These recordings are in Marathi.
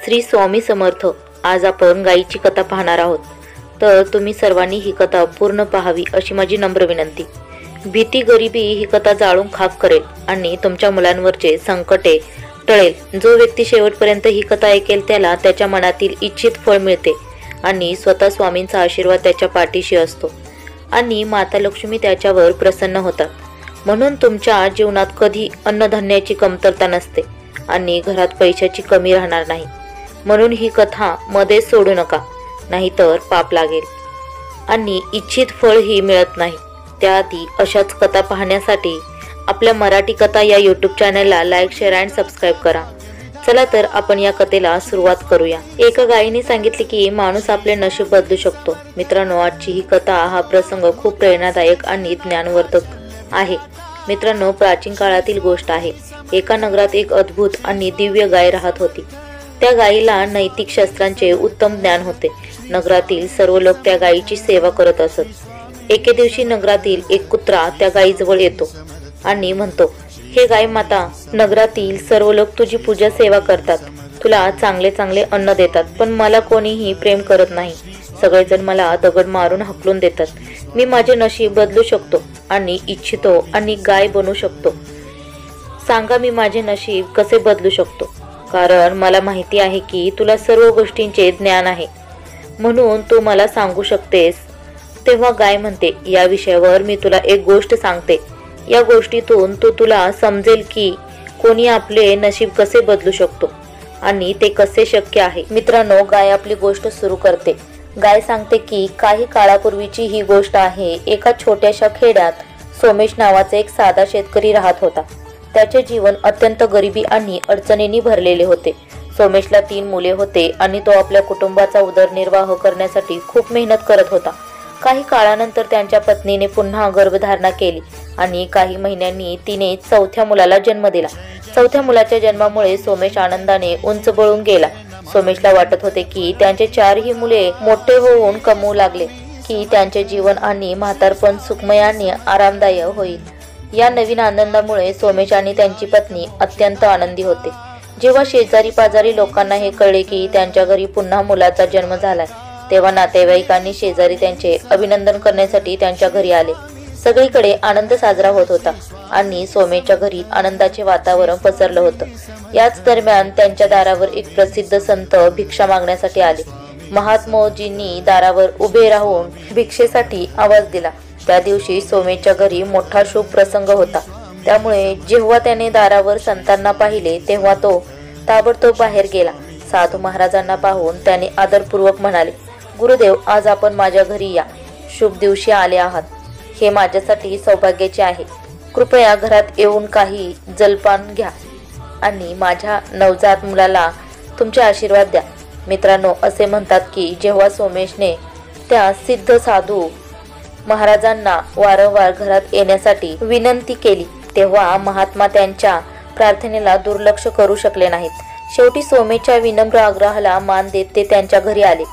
श्री स्वामी समर्थ. आज आपण गायीची कथा पाहणार आहोत, तर तुम्ही सर्वांनी ही कथा पूर्ण पाहावी अशी माझी नम्र विनंती. भीती गरिबी ही कथा जाळून खाक करेल आणि तुमच्या मुलांवरचे संकटे टळेल. जो व्यक्ती शेवटपर्यंत ही कथा ऐकेल त्याला त्याच्या मनातील इच्छित फळ मिळते आणि स्वतः स्वामींचा आशीर्वाद त्याच्या पाठीशी असतो आणि माता लक्ष्मी त्याच्यावर प्रसन्न होतात. म्हणून तुमच्या जीवनात कधी अन्नधान्याची कमतरता नसते आणि घरात पैशाची कमी राहणार नाही. म्हणून ही कथा मध्येच सोडू नका, नाहीतर पाप लागेल आणि इच्छित फळ ही मिळत नाही. त्याआधी अशाच कथा पाहण्यासाठी आपल्या मराठी कथा या यूट्यूब चॅनलला लाईक, शेअर अँड सबस्क्राईब करा. चला तर आपण या कथेला सुरुवात करूया. एका गायीने सांगितले की माणूस आपले नशीब बदलू शकतो. मित्रांनो, आजची ही कथा हा प्रसंग खूप प्रेरणादायक आणि ज्ञानवर्धक आहे. मित्रांनो, प्राचीन काळातील गोष्ट आहे. एका नगरात एक अद्भुत आणि दिव्य गाय राहत होती. त्या गायीला नैतिक शास्त्रांचे उत्तम ज्ञान होते. नगरातील सर्व लोक त्या गायीची सेवा करत असत. एके दिवशी नगरातील एक कुत्रा त्या गायीजवळ येतो आणि म्हणतो, हे गाय माता, नगरातील सर्व लोक तुझी पूजा सेवा करतात, तुला चांगले चांगले अन्न देतात, पण मला कोणीही प्रेम करत नाही. सगळेजण मला दगड मारून हकलून देतात. मी माझे नशीब बदलू शकतो आणि इच्छितो आणि गाय बनू शकतो. सांगा, मी माझे नशीब कसे बदलू शकतो? कारण मला माहिती आहे की तुला सर्व गोष्टींचे ज्ञान आहे, म्हणून तू मला सांगू शकतेस. तेव्हा गाय म्हणते, या विषयावर मी तुला एक गोष्ट सांगते. या गोष्टीतून तुला समजेल की कोणी आपले नशीब कसे बदलू शकतो आणि ते कसे शक्य आहे. मित्रांनो, गाय आपली गोष्ट सुरू करते. गाय सांगते की काही काळापूर्वीची ही गोष्ट आहे. एका छोट्याशा खेड्यात सोमेश नावाचा एक साधा शेतकरी राहत होता. त्याचे जीवन अत्यंत गरिबी आणि अडचणींनी भरलेले होते. सोमेशला 3 मुले होते आणि तो आपल्या कुटुंबाचा उदरनिर्वाह करण्यासाठी खूप मेहनत करत होता. काही काळानंतर त्यांच्या पत्नीने पुन्हा गर्भधारणा केली आणि काही महिन्यांनी तिने 4थ्या मुलाला जन्म दिला. 4थ्या मुलाच्या जन्मामुळे सोमेश आनंदाने उंच बळून गेला. सोमेशला वाटत होते की त्यांचे 4ही मुले मोठे होऊन कमवू लागले की त्यांचे जीवन आणि म्हातारपण सुखमय आणि आरामदायक होईल. या नवीन आनंदामुळे सोमेश आणि त्यांची पत्नी अत्यंत आनंदी होते. जेव्हा शेजारी पाजारी लोकांना हे कळले की त्यांच्या घरी पुन्हा मुलाचा जन्म झालाय, तेव्हा नातेवाईकांनी शेजारी त्यांचे अभिनंदन करण्यासाठी त्यांच्या घरी आले. सगळीकडे आनंद साजरा होत होता आणि सोमेशच्या घरी आनंदाचे वातावरण पसरलं होतं. याच दरम्यान त्यांच्या दारावर एक प्रसिद्ध संत भिक्षा मागण्यासाठी आले. महात्मोजींनी दारावर उभे राहून भिक्षेसाठी आवाज दिला. त्या दिवशी सोमेशच्या घरी मोठा शुभ प्रसंग होता. त्यामुळे जेव्हा त्याने दारावर संतांना पाहिले तेव्हा तो ताबडतोब बाहेर गेला. साधू महाराजांना पाहून त्याने आदरपूर्वक म्हणाले, गुरुदेव, आज आपण माझ्या घरी या शुभ दिवशी आले आहात. हे माझ्यासाठी सौभाग्याचे आहे. कृपया घरात येऊन काही जलपान घ्या आणि माझ्या नवजात मुलाला तुमचे आशीर्वाद द्या. मित्रांनो, असे म्हणतात की जेव्हा सोमेशने त्या सिद्ध साधू महाराजांना वारंवार घरात येण्यासाठी विनंती केली, तेव्हा महात्मा त्यांच्या प्रार्थनेला दुर्लक्ष करू शकले नाहीत. शेवटी सोमेशच्या विनम्र आग्रहाला मान देत ते त्यांच्या घरी आले.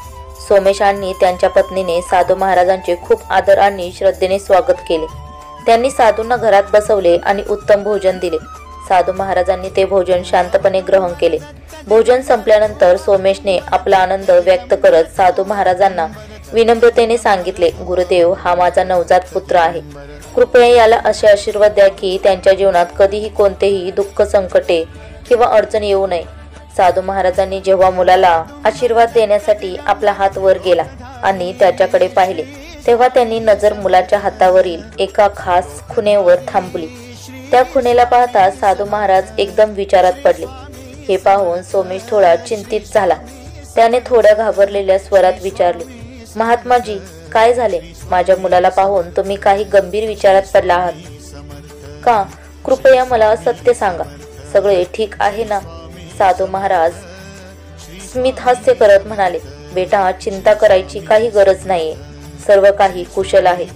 सोमेश आणि त्यांच्या पत्नीने साधू महाराजांचे खूप आदर आणि श्रद्धेने स्वागत केले. त्यांनी साधूंना घरात बसवले आणि उत्तम भोजन दिले. साधू महाराजांनी ते भोजन शांतपणे ग्रहण केले. भोजन संपल्यानंतर सोमेशने आपला आनंद व्यक्त करत साधू महाराजांना विनम्रतेने सांगितले, गुरुदेव, हा माझा नवजात पुत्र आहे. कृपया याला असे आशीर्वाद द्या की त्यांच्या जीवनात कधीही कोणतेही दुःख, संकटे किंवा अडचण येऊ नये. साधू महाराजांनी जेव्हा मुलाला आशीर्वाद देण्यासाठी आपला हात वर गेला आणि त्याच्याकडे पाहिले, तेव्हा त्यांनी नजर मुलाच्या हातावरील एका खास खुणेवर थांबली. त्या खुणेला पाहता साधू महाराज एकदम विचारात पडले. हे पाहून सोमेश थोडा चिंतित झाला. त्याने थोड्या घाबरलेल्या स्वरात विचारले, महात्माजी, काय झाले? माझ्या मुलाला पाहून तुम्ही काही गंभीर विचारात पडला आहात का? कृपया मला सत्य सांगा. सगळे ठीक आहे ना? साधू महाराज स्मित हास्य करत म्हणाले, बेटा, चिंता करायची काही गरज नाहीये. सर्व काही कुशल आहे.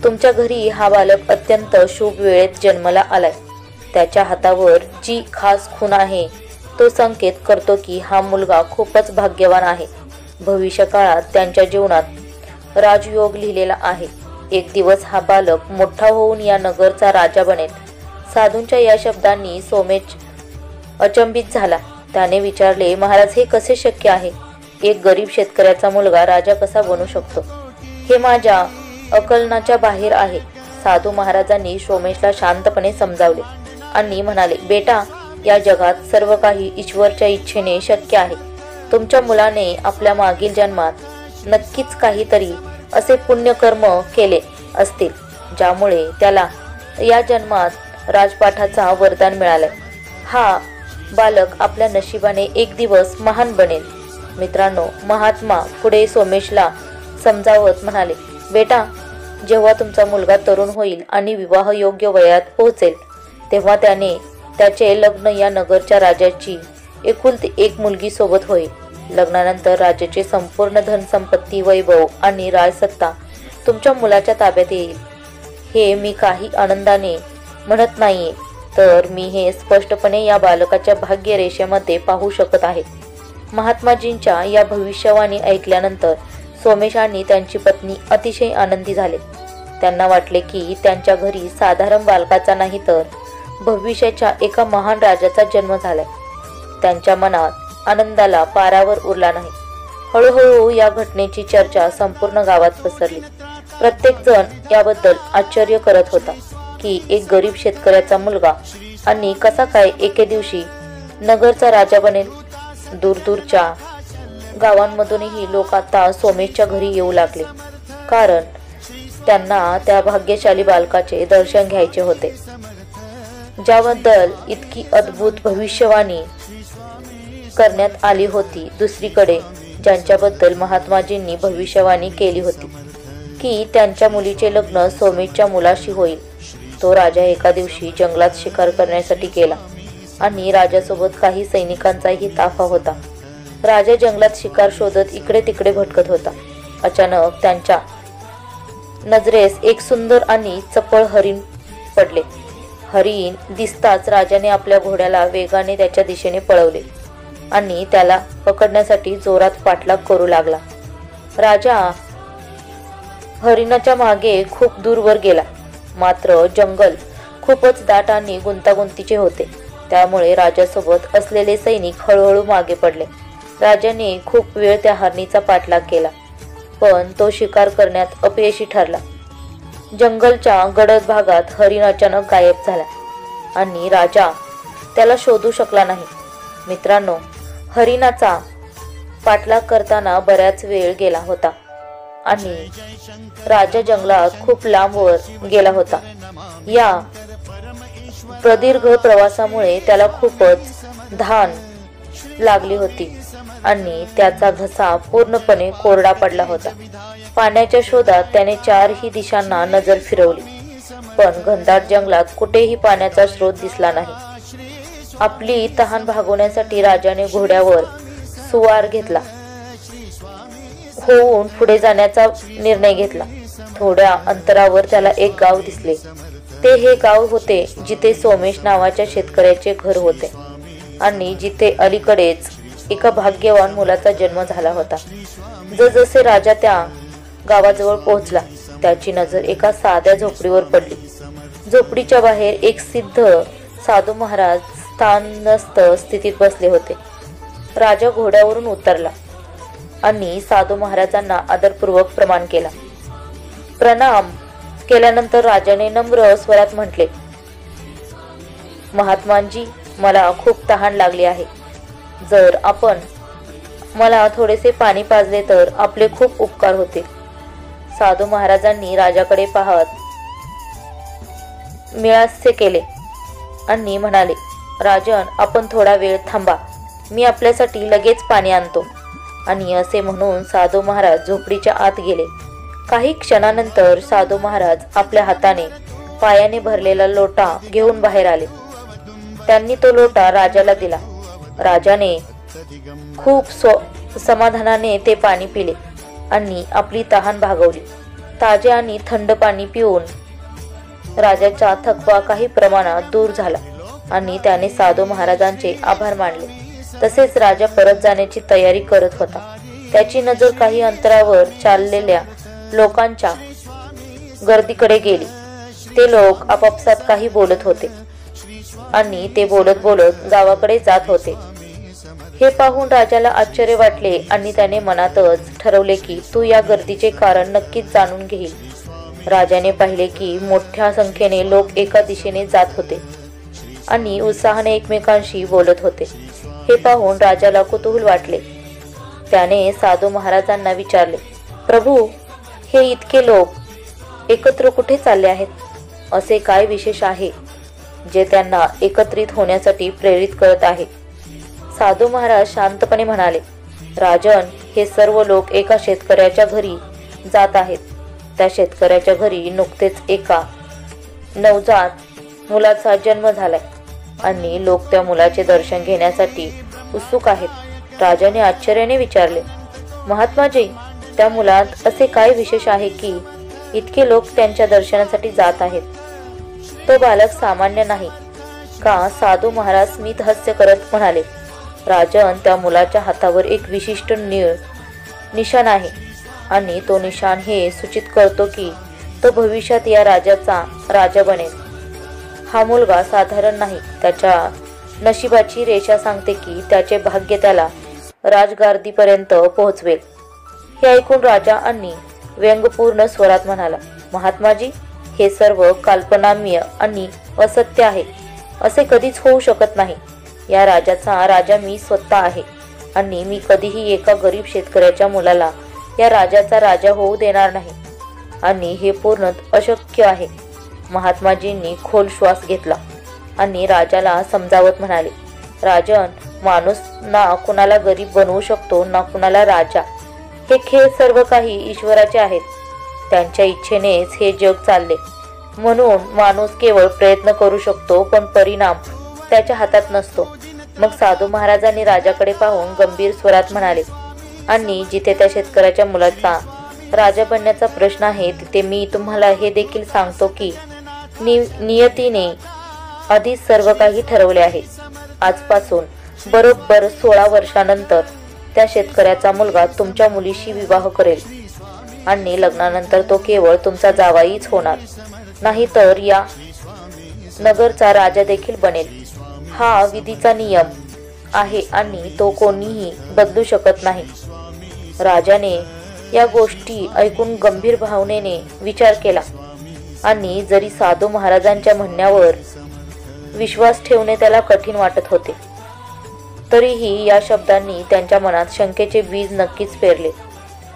तुमच्या घरी हा बालक अत्यंत शुभ वेळेत जन्माला आलाय. त्याच्या हातावर जी खास खूण आहे तो संकेत करतो की हा मुलगा खूपच भाग्यवान आहे. भविष्य काळात त्यांच्या जीवनात राजयोग लिहिलेला आहे. एक दिवस हा बालक मोठा होऊन या नगरचा राजा बनेल. साधूंच्या या शब्दांनी सोमेश अचंबित झाला. त्याने विचारले, महाराज हे कसे शक्य आहे? एक गरीब शेतकऱ्याचा मुलगा राजा कसा बनू शकतो? हे माझ्या अकलनाच्या बाहेर आहे. साधू महाराजांनी सोमेशला शांतपणे समजावले आणि म्हणाले, बेटा, या जगात सर्व काही ईश्वरच्या इच्छेने शक्य आहे. तुमच्या मुलाने आपल्या मागील जन्मात नक्कीच काहीतरी असे पुण्यकर्म केले असतील ज्यामुळे त्याला या जन्मात राजपाठाचा वरदान मिळाले. हा बालक आपल्या नशिबाने एक दिवस महान बनेल. मित्रांनो, महात्मा पुढे सोमेशला समजावत म्हणाले, बेटा, जेव्हा तुमचा मुलगा तरुण होईल आणि विवाह योग्य वयात पोहोचेल तेव्हा त्याने त्याचे लग्न या नगरच्या राजाची एकुलती एक मुलगी सोबत होईल. लग्नानंतर राजाचे संपूर्ण धनसंपत्ती, वैभव आणि राजसत्ता तुमच्या मुलाच्या ताब्यात येईल. हे मी काही आनंदाने म्हणत नाहीये, तर मी हे स्पष्टपणे या बालकाच्या भाग्यरेषेमध्ये पाहू शकत आहे. महात्माजींच्या या भविष्यवाणी ऐकल्यानंतर सोमेश आणि त्यांची पत्नी अतिशय आनंदी झाले. त्यांना वाटले की त्यांच्या घरी साधारण बालकाचा नाही तर भविष्याच्या एका महान राजाचा जन्म झालाय. त्यांच्या मनात आनंदाला पारावर उरला नाही. हळूहळू या घटनेची चर्चा संपूर्ण गावात पसरली. प्रत्येक जण याबद्दल आश्चर्य करत होता की एक गरीब शेतकऱ्याचा मुलगा आणि कसा काय एके दिवशी नगरचा राजा बनेल. दूरदूरच्या गावांमधूनही लोक आता सोमेशच्या घरी येऊ लागले, कारण त्यांना त्या भाग्यशाली बालकाचे दर्शन घ्यायचे होते, ज्याबद्दल इतकी अद्भुत भविष्यवाणी करण्यात आली होती. दुसरीकडे ज्यांच्याबद्दल महात्माजींनी भविष्यवाणी केली होती की त्यांच्या मुलीचे लग्न सोमेशच्या मुलाशी होईल, तो राजा एका दिवशी जंगलात शिकार करण्यासाठी गेला आणि राजासोबत काही सैनिकांचाही ताफा होता. राजा जंगलात शिकार शोधत इकडे तिकडे भटकत होता. अचानक त्यांच्या नजरेस एक सुंदर आणि चपळ हरिण पडले. हरिण दिसताच राजाने आपल्या घोड्याला वेगाने त्याच्या दिशेने पळवले आणि त्याला पकडण्यासाठी जोरात पाठलाग करू लागला. राजा हरिणाच्या मागे खूप दूरवर गेला, मात्र जंगल खूपच दाट आणि गुंतागुंतीचे होते, त्यामुळे राजासोबत असलेले सैनिक हळूहळू मागे पडले. राजाने खूप वेळ त्या हरणीचा पाठलाग केला, पण तो शिकार करण्यात अपयशी ठरला. जंगलच्या गडद भागात हरिण अचानक गायब झाला आणि राजा त्याला शोधू शकला नाही. मित्रांनो, हरिणाचा पाठलाग करताना बराच वेळ गेला होता आणि राजा जंगलात खूप लांबवर गेला होता. या प्रदीर्घ प्रवासामुळे त्याला खूपच धान लागली होती आणि त्याचा घसा पूर्णपणे कोरडा पडला होता. पाण्याच्या शोधात त्याने चारही दिशांना नजर फिरवली, पण घनदाट जंगलात कुठेही पाण्याचा स्रोत दिसला नाही. आपली तहान भागवण्यासाठी राजाने घोड्यावर सुवार घेतला होऊन पुढे जाण्याचा निर्णय घेतला. थोड्या अंतरावर त्याला एक गाव दिसले. ते हे गाव होते जिथे सोमेश नावाच्या शेतकऱ्याचे घर होते आणि जिथे अलीकडेच एका भाग्यवान मुलाचा जन्म झाला होता. जसजसे राजा त्या गावाजवळ पोहोचला, त्याची नजर एका साध्या झोपडीवर पडली. झोपडीच्या बाहेर एक सिद्ध साधू महाराज स्थानस्थ स्थितीत बसले होते. राजा घोड्यावरून उतरला आणि साधू महाराजांना आदरपूर्वक प्रणाम केला. प्रणाम केल्यानंतर राजाने नम्र स्वरात म्हटले, महात्मांजी, मला खूप तहान लागली आहे. जर आपण मला थोडेसे पाणी पाजले तर आपले खूप उपकार होतील. साधू महाराजांनी राजाकडे पाहत मिळासे केले आणि म्हणाले, राजन, आपण थोडा वेळ थांबा, मी आपल्यासाठी लगेच पाणी आणतो. आणि असे म्हणून साधू महाराज झोपडीच्या आत गेले. काही क्षणानंतर साधू महाराज आपल्या हाताने पायाने भरलेला लोटा घेऊन बाहेर आले. त्यांनी तो लोटा राजाला दिला. राजाने खूप समाधानाने ते पाणी पिले आणि आपली तहान भागवली. ताजे आणि थंड पाणी पिऊन राजाचा थकवा काही प्रमाणात दूर झाला आणि त्याने साधू महाराजांचे आभार मानले. तसेच राजा परत जाण्याची तयारी करत होता. त्याची नजर काही अंतरावर चाललेल्या लोकांच्या गर्दीकडे गेली. ते लोक आपापसात काही बोलत होते आणि ते बोलत बोलत गावाकडे जात होते. हे पाहून राजाला आश्चर्य वाटले आणि त्याने मनातच ठरवले की तू या गर्दीचे कारण नक्कीच जाणून घेईल. राजाने पाहिले की मोठ्या संख्येने लोक एका दिशेने जात होते आणि उत्साहाने एकमेकांशी बोलत होते. हे पाहून राजाला कुतूहल वाटले. त्याने साधू महाराजांना विचारले, प्रभू, हे इतके लोक एकत्र कुठे चालले आहेत? असे काय विशेष आहे जे त्यांना एकत्रित होण्यासाठी प्रेरित करत आहे? साधू महाराज शांतपणे म्हणाले, राजन, हे सर्व लोक एका शेतकऱ्याच्या घरी जात आहेत. त्या शेतकऱ्याच्या घरी नुकतेच एका नवजात मुलाचा जन्म झालाय आणि लोक त्या मुलाचे दर्शन घेण्यासाठी उत्सुक आहेत. राजाने आश्चर्याने विचारले, महात्माजी, त्या मुलात असे काय विशेष आहे की इतके लोक त्यांच्या दर्शनासाठी जात आहेत? तो बालक सामान्य नाही का? साधू महाराज स्मित हास्य करत म्हणाले, राजन, त्या मुलाच्या हातावर एक विशिष्ट निशाण आहे आणि तो निशाण हे सूचित करतो की तो भविष्यात या राजाचा राजा बनेल. हा मुलगा साधारण नाही. त्याच्या नशिबाची रेषा सांगते की त्याचे भाग्य त्याला राजगादीपर्यंत पोहोचवेल. हे ऐकून राजा आणि व्यंगपूर्ण स्वरात म्हणाला, महात्माजी, हे सर्व काल्पनाम्य आणि असत्य आहे. असे कधीच होऊ शकत नाही. या राजाचा राजा मी स्वतः आहे आणि मी कधीही एका गरीब शेतकऱ्याच्या मुलाला या राजाचा राजा होऊ देणार नाही आणि हे पूर्ण अशक्य आहे. महात्माजींनी खोल श्वास घेतला आणि राजाला समजावत म्हणाले, राजन, माणूस ना कुणाला गरीब बनवू शकतो ना कुणाला राजा. हे खेळ सर्व काही ईश्वराचे आहेत. त्यांच्या इच्छेनेच हे जग चालले. म्हणून माणूस केवळ प्रयत्न करू शकतो पण परिणाम त्याच्या हातात नसतो. मग साधू महाराजांनी राजाकडे पाहून गंभीर स्वरात म्हणाले, आणि जिथे त्या शेतकऱ्याच्या मुलाचा राजा बनण्याचा प्रश्न आहे तिथे मी तुम्हाला हे देखील सांगतो की नियतीने आधीच सर्व काही ठरवले आहे. आजपासून बरोबर 16 वर्षानंतर त्या शेतकऱ्याचा मुलगा तुमच्या मुलीशी विवाह करेल आणि लग्नानंतर तो केवळ तुमचा जावाईच होणार नाही तर या नगरचा राजा देखील बनेल. हा विधीचा नियम आहे आणि तो कोणीही बदलू शकत नाही. राजाने या गोष्टी ऐकून गंभीर भावनेने विचार केला आणि जरी साधू महाराजांच्या म्हणण्यावर विश्वास ठेवणे त्याला कठीण वाटत होते तरीही या शब्दांनी त्यांच्या मनात शंकेचे बीज नक्कीच पेरले.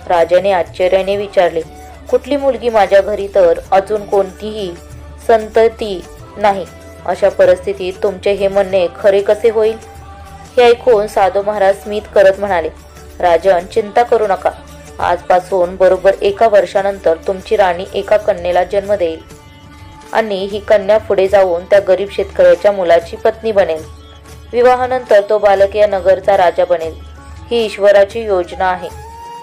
राजाने आश्चर्याने विचारले, कुठली मुलगी माझ्या घरी तर अजून कोणतीही संतती नाही. अशा परिस्थितीत तुमचे हे म्हणणे खरे कसे होईल? हे ऐकून साधू महाराज स्मित करत म्हणाले, राजन, चिंता करू नका. आजपासून बरोबर 1 वर्षानंतर तुमची राणी एका कन्येला जन्म देईल आणि ही कन्या पुढे जाऊन त्या गरीब शेतकऱ्याच्या मुलाची पत्नी बनेल. विवाहानंतर तो बालक या नगरचा राजा बनेल. ही ईश्वराची योजना आहे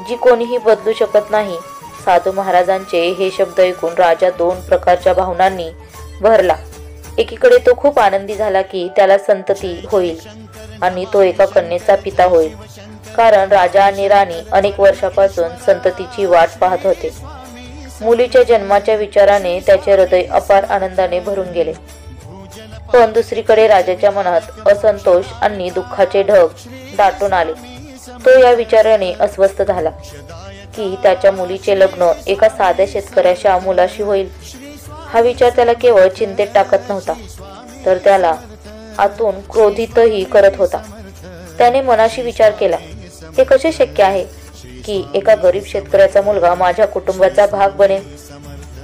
जी कोणीही बदलू शकत नाही. साधू महाराजांचे हे शब्द ऐकून राजा 2 प्रकारच्या भावनांनी भरला. एकीकडे तो खूप आनंदी झाला की त्याला संतती होईल आणि तो एका कन्येचा पिता होईल, कारण राजा आणि राणी अनेक वर्षापासून संततीची वाट पाहत होते. मुलीच्या जन्माच्या विचाराने त्याचे हृदय अपार आनंदाने भरून गेले. पण दुसरीकडे राजाच्या मनात असंतोष आणि दुःखाचे ढग दाटून आले. तो या विचाराने अस्वस्थ झाला की त्याच्या मुलीचे लग्न एका साध्या शेतकऱ्याच्या मुलाशी होईल. हा विचार त्याला केवळ चिंतेत टाकत नव्हता तर त्याला आतून क्रोधितही करत होता. त्याने मनाशी विचार केला, हे कसे शक्य आहे की एका गरीब शेतकऱ्याचा मुलगा माझ्या कुटुंबाचा भाग बनेल?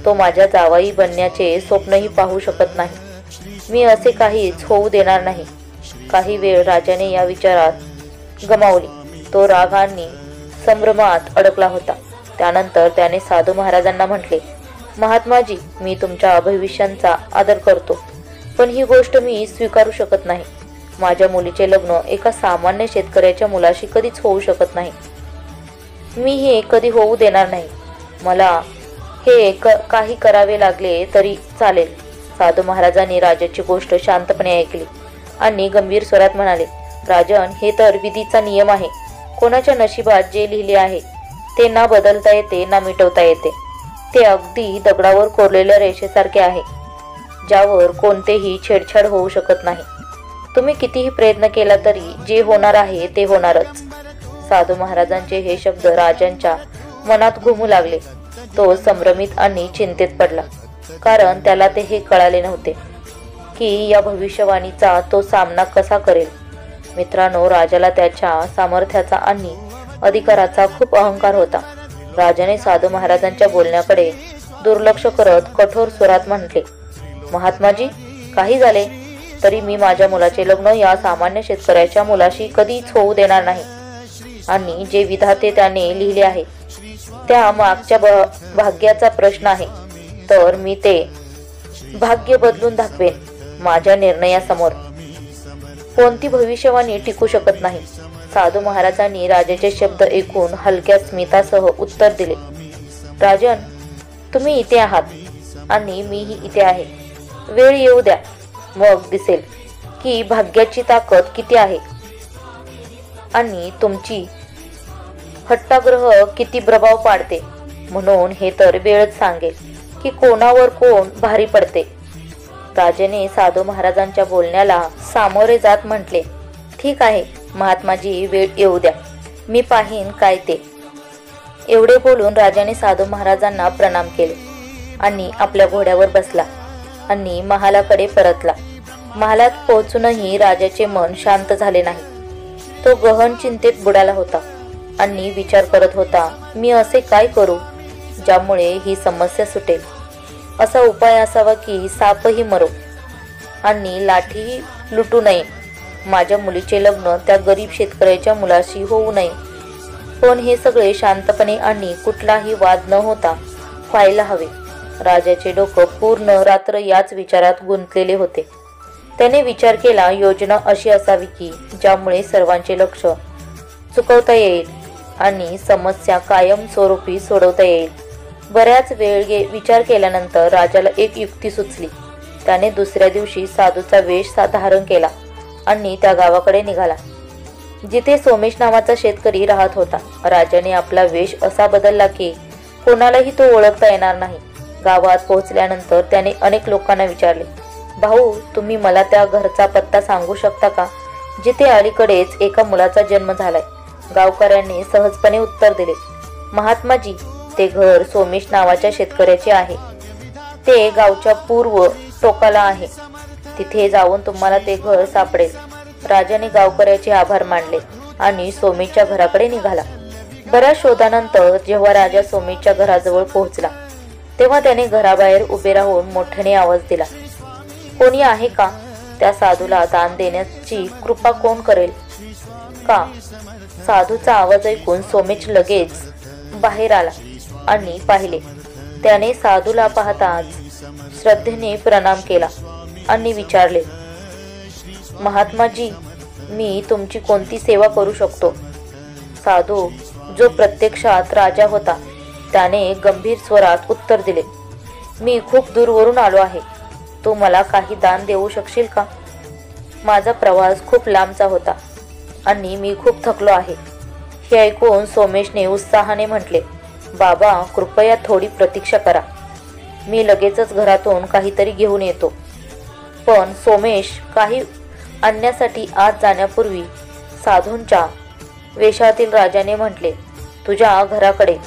तो माझ्या जावाई बनण्याचे स्वप्नही पाहू शकत नाही. मी असे काहीच होऊ देणार नाही. काही वेळ राजाने या विचारात गमावली. तो राग आणि संभ्रमात अडकला होता. त्यानंतर त्याने साधू महाराजांना म्हटले, महात्माजी, मी तुमच्या भविष्यांचा आदर करतो पण ही गोष्ट मी स्वीकारू शकत नाही. माझ्या मुलीचे लग्न एका सामान्य शेतकऱ्याच्या मुलाशी कधीच होऊ शकत नाही. मी हे कधी होऊ देणार नाही. मला हे काही करावे लागले तरी चालेल. साधू महाराजांनी राजाची गोष्ट शांतपणे ऐकली आणि गंभीर स्वरात म्हणाले, राजन, हे तर विधीचा नियम आहे. कोणाच्या नशिबात जे लिहिले आहे ते ना बदलता येते ना मिटवता येते. ते अगदी दगडावर कोरलेल्या रेषेसारखे आहे ज्यावर कोणतेही छेडछाड होऊ शकत नाही. तुम्ही कितीही प्रयत्न केला तरी जे होणार आहे ते होणारच. साधू महाराजांचे हे शब्द राजांच्या मनात घुमू लागले. तो संभ्रमित आणि चिंतेत पडला, कारण त्याला ते हे कळाले नव्हते की या भविष्यवाणीचा तो सामना कसा करेल. मित्रांनो, राजाला त्याच्या सामर्थ्याचा आणि अधिकाराचा खूप अहंकार होता. राजाने साधू महाराजांच्या बोलण्याकडे दुर्लक्ष करत कठोर स्वरात म्हटले, महात्माजी, काही झाले तरी मी माझ्या मुलाचे लग्न या सामान्य शेतकऱ्याच्या मुलाशी कधीच होऊ देणार नाही. आणि जे विधाते त्याने लिहिले आहे त्या मागच्या भाग्याचा प्रश्न आहे, तर मी ते भाग्य बदलून दाखवेन. माझ्या निर्णयासमोर कोणती भविष्यवाणी टिकू शकत नाही. साधू महाराजांनी राजाचे शब्द ऐकून हलक्या स्मितासह उत्तर दिले, राजन, तुम्ही इथे आहात आणि मीही इथे आहे. वेळ येऊ द्या, मग दिसेल की भाग्याची ताकद किती आहे आणि तुमची हट्टाग्रह किती प्रभाव पाडते. म्हणून हे तर वेळच सांगेल की कोणावर कोण भारी पडते. राजाने साधू महाराजांच्या बोलण्याला सामोरे जात म्हटले, ठीक आहे महात्माजी, वेळ येऊ द्या, मी पाहीन काय ते. एवढे बोलून राजाने साधू महाराजांना प्रणाम केले आणि आपल्या घोड्यावर बसला आणि महालाकडे परतला. महालात पोहोचूनही राजाचे मन शांत झाले नाही. तो गहन चिंतेत बुडाला होता आणि विचार करत होता, मी असे काय करू ज्यामुळे ही समस्या सुटेल. असा उपाय असावा की सापही मरो आणि लाठीही लुटू नये. माझ्या मुलीचे लग्न त्या गरीब शेतकऱ्याच्या मुलाशी होऊ नये. पण हे सगळे शांतपणे आणि कुठलाही वाद न होता व्हायला हवे. राजाचे डोकं पूर्ण रात्र याच विचारात गुंतलेले होते. त्याने विचार केला, योजना अशी असावी की ज्यामुळे सर्वांचे लक्ष चुकवता येईल आणि समस्या कायमस्वरूपी सोडवता येईल. बऱ्याच वेळ विचार केल्यानंतर राजाला एक युक्ती सुचली. त्याने दुसऱ्या दिवशी साधूचा वेश धारण केला आणि त्या गावाकडे निघाला जिथे सोमेश नावाचा शेतकरी राहत होता. राजाने आपला वेश असा बदलला की कोणालाही तो ओळखता येणार नाही. गावात पोहोचल्यानंतर त्याने अनेक लोकांना विचारले, भाऊ, तुम्ही मला त्या घरचा पत्ता सांगू शकता का जिथे अलीकडेच एका मुलाचा जन्म झालाय. गावकऱ्यांनी सहजपणे उत्तर दिले, महात्माजी, ते घर सोमेश नावाच्या शेतकऱ्याचे आहे. ते गावच्या पूर्व टोकाला आहे. तिथे जाऊन तुम्हाला ते घर सापडेल. राजाने गावकऱ्याचे आभार मानले आणि सोमेशच्या घराकडे निघाला. बऱ्याच शोधानंतर जेव्हा राजा सोमेशच्या घराजवळ पोहोचला तेव्हा त्याने घराबाहेर उभे राहून मोठ्याने आवाज दिला, कोणी आहे का? त्या साधूला दान देण्याची कृपा कोण करेल का? साधूचा आवाज ऐकून सोमेश लगेच बाहेर आला आणि पाहिले. त्याने साधूला पाहताच श्रद्धेने प्रणाम केला आणि विचारले, महात्माजी, मी तुमची कोणती सेवा करू शकतो? साधू, जो प्रत्यक्षात राजा होता, त्याने गंभीर स्वरात उत्तर दिले, मी खूप दूरवरून आलो आहे. तू मला काही दान देऊ शकशील का? माझा प्रवास खूप लांबचा होता आणि मी खूप थकलो आहे. हे ऐकून सोमेशने उत्साहाने म्हटले, बाबा, कृपया थोडी प्रतीक्षा करा. मी लगेचच घरातून काहीतरी घेऊन येतो. पण सोमेश काही आणण्यासाठी आत जाण्यापूर्वी साधूंच्या वेशातील राजाने म्हटले, तुझ्या घराकडे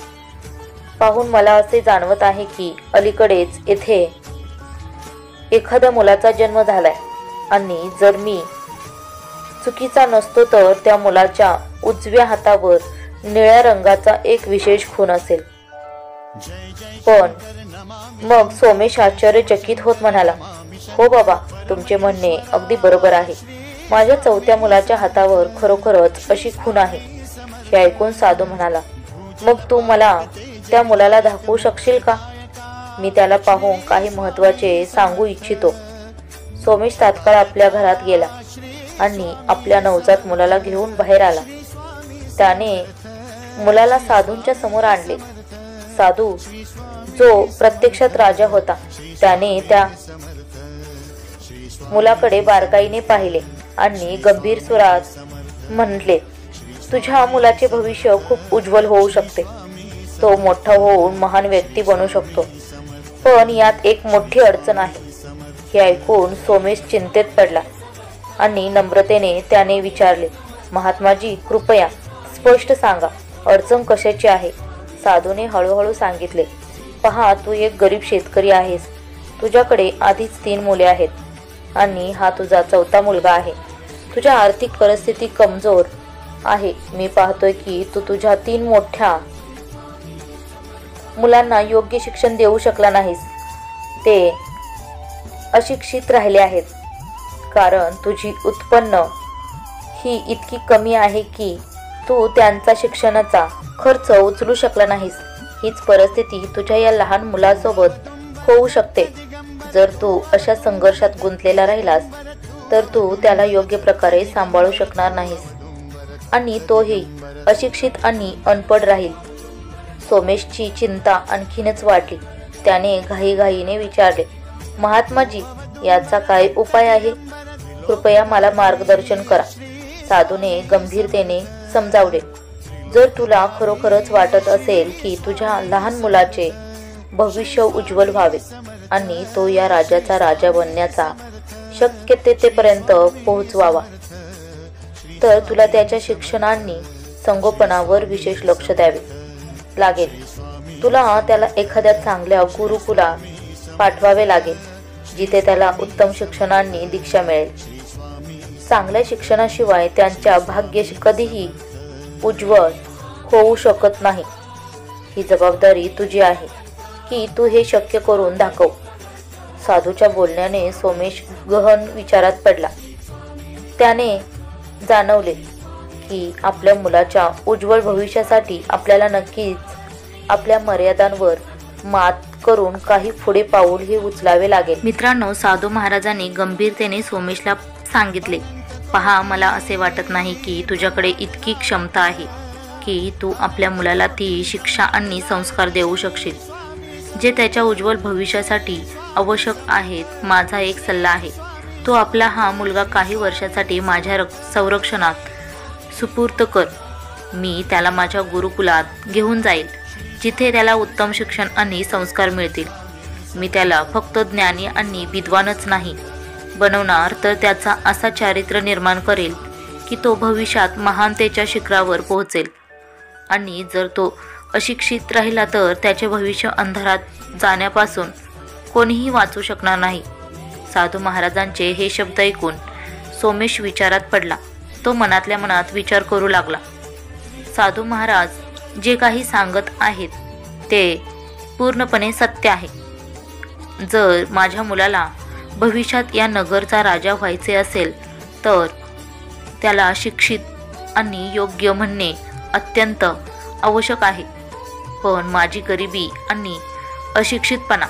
पाहून मला असे जाणवत आहे की अलीकडेच येथे एखाद्या मुलाचा जन्म झालाय आणि जर मी चुकीचा नसतो तर त्या मुलाच्या उजव्या हातावर निळ्या रंगाचा एक विशेष खून असेल. पण मग सोमेश आश्चर्यचकित होत म्हणाला, हो बाबा, तुमचे म्हणणे अगदी बरोबर आहे. माझ्या चौथ्या मुलाच्या हातावर खरोखरच अशी खून आहे. हे ऐकून साधू म्हणाला, मग तू मला त्या मुलाला दाखवू शकशील का? मी त्याला पाहून काही महत्त्वाचे सांगू इच्छितो. सोमेश तात्काळ आपल्या घरात गेला आणि आपल्या नवजात मुलाला घेऊन बाहेर आला. त्याने मुलाला साधूंच्या समोर आणले. साधू, जो प्रत्यक्षात राजा होता, त्याने त्या मुलाकडे बारकाईने पाहिले आणि गंभीर स्वरात म्हटले, तुझ्या मुलाचे भविष्य खूप उज्ज्वल होऊ शकते. तो मोठा होऊन महान व्यक्ती बनू शकतो. पण यात एक मोठी अडचण आहे. हे ऐकून सोमेश चिंतेत पडला. आणि नम्रतेने त्याने विचारले, महात्माजी कृपया स्पष्ट सांगा, अडचण कशाची आहे? साधूने हळूहळू सांगितले, पहा, तू एक गरीब शेतकरी आहेस. तुझ्याकडे आधीच 3 मुले आहेत आणि हा तुझा 4था मुलगा आहे. तुझ्या आर्थिक परिस्थिती कमजोर आहे. मी पाहतोय की तू तुझ्या 3 मोठ्या मुलांना योग्य शिक्षण देऊ शकला नाहीस. ते अशिक्षित राहिले आहेत कारण तुझी उत्पन्न ही इतकी कमी आहे की तू त्यांचा शिक्षणाचा खर्च उचलू शकला नाहीस. हीच परिस्थिती तुझ्या या लहान मुलासोबत होऊ शकते. जर तू अशा संघर्षात गुंतलेला राहिलास तर तू त्याला योग्य प्रकारे सांभाळू शकणार नाहीस आणि तोही अशिक्षित आणि अनपढ राहील. सोमेशची चिंता आणखीनच वाढली. त्याने घाईघाईने विचारले, महात्माजी, याचा काय उपाय आहे? कृपया मला मार्गदर्शन करा. साधूने गंभीरतेने समजावले, जर तुला खरोखरच वाटत असेल की तुझ्या लहान मुलाचे भविष्य उज्ज्वल व्हावे आणि तो या राज्याचा राजा बनण्याचा शक्य तेथेपर्यंत पोहोचवावा, तर तुला त्याच्या शिक्षणाने संगोपनावर विशेष लक्ष द्यावे लागेल. तुला त्याला एखाद्या चांगल्या गुरुकुलात पाठवावे लागेल, जिथे त्याला उत्तम शिक्षणाने दीक्षा मिळेल. चांगल्या शिक्षणाशिवाय त्यांच्या भाग्य कधीही उज्ज्वल होऊ शकत नाही. ही जबाबदारी तुझी आहे की तू हे शक्य करून दाखव. साधूच्या बोलण्याने सोमेश गहन विचारात पडला. त्याने जाणवले की आपल्या मुलाच्या उज्ज्वल भविष्यासाठी आपल्याला नक्कीच आपल्या मर्यादांवर मात करून काही पुढे पाऊल हे उचलावे लागेल. मित्रांनो, साधू महाराजांनी गंभीरतेने सोमेशला सांगितले, पहा, मला असे वाटत नाही की तुझ्याकडे इतकी क्षमता आहे की तू आपल्या मुलाला ती शिक्षा आणि संस्कार देऊ शकशील जे त्याच्या उज्ज्वल भविष्यासाठी आवश्यक आहेत. माझा एक सल्ला आहे, तो आपला हा मुलगा काही वर्षासाठी माझ्या संरक्षणात सुपूर्त कर. मी त्याला माझ्या गुरुकुलात घेऊन जाईल, जिथे त्याला उत्तम शिक्षण आणि संस्कार मिळतील. मी त्याला फक्त ज्ञानी आणि विद्वानच नाही बनवणार, तर त्याचा असा चारित्र्य निर्माण करेल की तो भविष्यात महानतेच्या शिखरावर पोहोचेल. आणि जर तो अशिक्षित राहिला तर त्याचे भविष्य अंधारात जाण्यापासून कोणीही वाचू शकणार नाही. साधू महाराजांचे हे शब्द ऐकून सोमेश विचारात पडला. तो मनातल्या मनात विचार करू लागला, साधू महाराज जे काही सांगत आहेत ते पूर्णपणे सत्य आहे. जर माझ्या मुलाला भविष्यात या नगरचा राजा व्हायचे असेल तर त्याला शिक्षित आणि योग्य म्हणणे अत्यंत आवश्यक आहे. पण माझी गरिबी आणि अशिक्षितपणा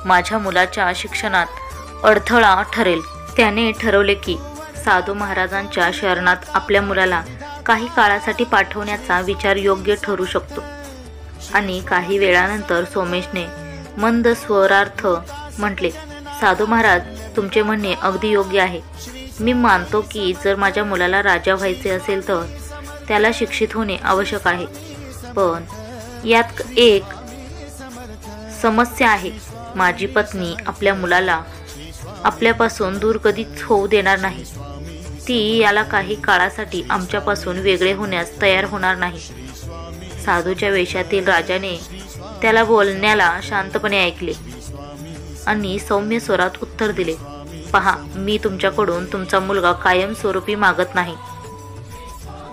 माझ्या मुलाच्या शिक्षणात अडथळा ठरेल. त्याने ठरवले की साधू महाराजांच्या शरणात आपल्या मुलाला काही काळासाठी पाठवण्याचा विचार योग्य ठरू शकतो. आणि काही वेळानंतर सोमेशने मंद स्वरार्थ म्हटले, साधू महाराज, तुमचे म्हणणे अगदी योग्य आहे. मी मानतो की जर माझ्या मुलाला राजा व्हायचे असेल तर त्याला शिक्षित होणे आवश्यक आहे. पण यात एक समस्या आहे. माझी पत्नी आपल्या मुलाला आपल्यापासून दूर कधीच होऊ देणार नाही. ती याला काही काळासाठी आमच्यापासून वेगळे होण्यास तयार होणार नाही. साधूच्या वेशातील राजाने त्याला बोलण्याला शांतपणे ऐकले आणि सौम्य स्वरात उत्तर दिले, पहा, मी तुमच्याकडून तुमचा मुलगा कायमस्वरूपी मागत नाही.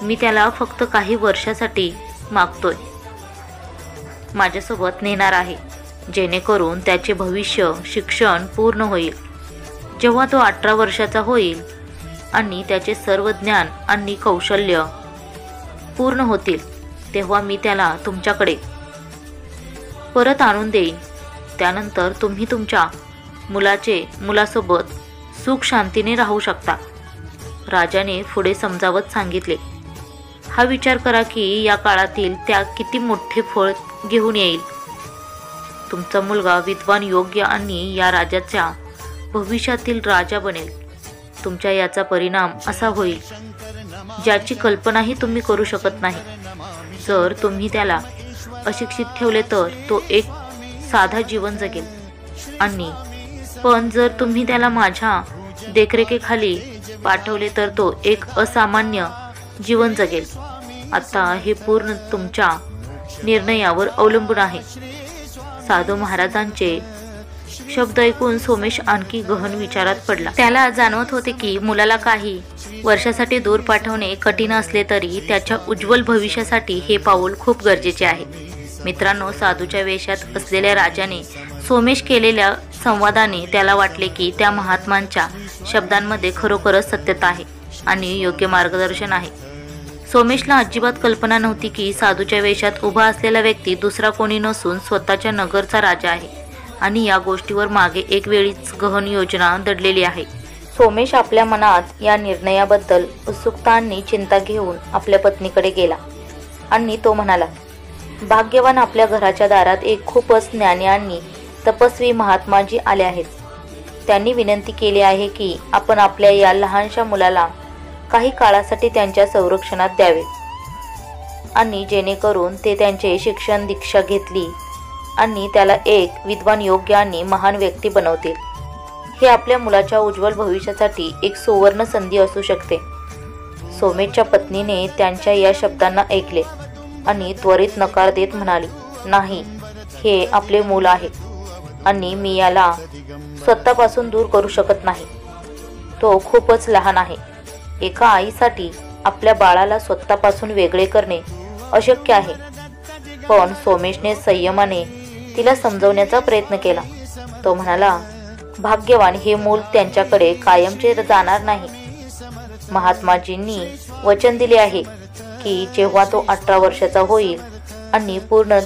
मी त्याला फक्त काही वर्षासाठी मागतोय. माझ्यासोबत नेणार आहे, जेणेकरून त्याचे भविष्य शिक्षण पूर्ण होईल. जेव्हा तो 18 वर्षाचा होईल आणि त्याचे सर्व ज्ञान आणि कौशल्य पूर्ण होतील, तेव्हा मी त्याला तुमच्याकडे परत आणून देईन. त्यानंतर तुम्ही तुमच्या मुलासोबत सुख शांतीने राहू शकता. राजाने पुढे समजावत सांगितले, हा विचार करा की या काळातील त्याग किती मोठे फळ घेऊन येईल. तुमचा मुलगा विद्वान, योग्य आणि या राज्याच्या भविष्यातील राजा बनेल. तुमच्या याचा परिणाम असा होईल ज्याची कल्पनाही तुम्ही करू शकत नाही. जर तुम्ही त्याला अशिक्षित ठेवले तर तो एक साधा जीवन जगेल. पण जर तुम्ही त्याला माझ्या देखरेखीखाली पाठवले तर तो एक असामान्य जीवन जगेल. आता हे पूर्ण तुमच्या निर्णयावर अवलंबून आहे. साधू महाराजांचे शब्द ऐकून सोमेश आणखी गहन विचारात पडला. त्याला जाणवत होते की मुलाला काही वर्षासाठी दूर पाठवणे कठीण असले तरी त्याच्या उज्ज्वल भविष्यासाठी हे पाऊल खूप गरजेचे आहे. मित्रांनो, साधूच्या वेशात असलेल्या राजाने सोमेश केलेल्या संवादाने त्याला वाटले की त्या महात्मांच्या शब्दांमध्ये खरोखरच सत्यता आहे आणि योग्य मार्गदर्शन आहे. सोमेशला अजिबात कल्पना नव्हती की साधूच्या वेशात उभा असलेला व्यक्ती दुसरा कोणी नसून स्वतःच्या नगरचा राजा आहे आणि या गोष्टीवर मागे एक वेळीच गहन योजना दडलेली आहे. सोमेश आपल्या मनात या निर्णयाबद्दल उत्सुकता आणि चिंता घेऊन आपल्या पत्नीकडे गेला आणि तो म्हणाला, भाग्यवान, आपल्या घराच्या दारात एक खूपच ज्ञानी आणि तपस्वी महात्माजी आले आहेत. त्यांनी विनंती केली आहे की आपण आपल्या या लहानशा मुलाला काही काळासाठी त्यांच्या संरक्षणात द्यावे आणि जेणेकरून ते त्यांचे शिक्षण दीक्षा घेतली आणि त्याला एक विद्वान, योग्य आणि महान व्यक्ती बनवतील. हे आपल्या मुलाच्या उज्ज्वल भविष्यासाठी एक सुवर्ण संधी असू शकते. सोमेशच्या पत्नीने त्यांच्या या शब्दांना ऐकले आणि त्वरित नकार देत म्हणाली, नाही, हे आपले मूल आहे आणि मी याला स्वतःपासून दूर करू शकत नाही. तो खूपच लहान आहे. एका आईसाठी आपल्या बाळाला स्वतःपासून वेगळे करणे अशक्य आहे. पण सोमेशने संयमाने तिला समजवण्याचा प्रयत्न केला. तो म्हणाला, भाग्यवान, हे मूल त्यांच्याकडे कायमचे जाणार नाही. महात्माजींनी वचन दिले आहे की जेव्हा तो 18 वर्षाचा होईल आणि पूर्ण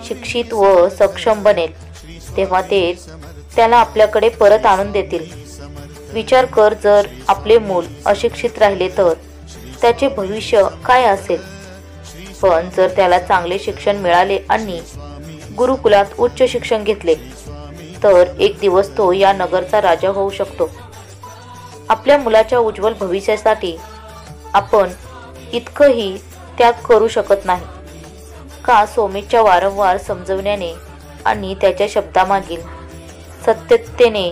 शिक्षित व सक्षम बनेल तेव्हा ते त्याला आपल्याकडे परत आणून देतील. विचार कर, जर आपले मूल अशिक्षित राहिले तर त्याचे भविष्य काय असेल. पण जर त्याला चांगले शिक्षण मिळाले आणि गुरुकुलात उच्च शिक्षण घेतले तर एक दिवस तो या नगरचा राजा होऊ शकतो. आपल्या मुलाच्या उज्ज्वल भविष्यासाठी आपण इतकंही त्याग करू शकत नाही का? सोमेशच्या वारंवार समजवण्याने आणि त्याच्या शब्दामागील सत्यतेने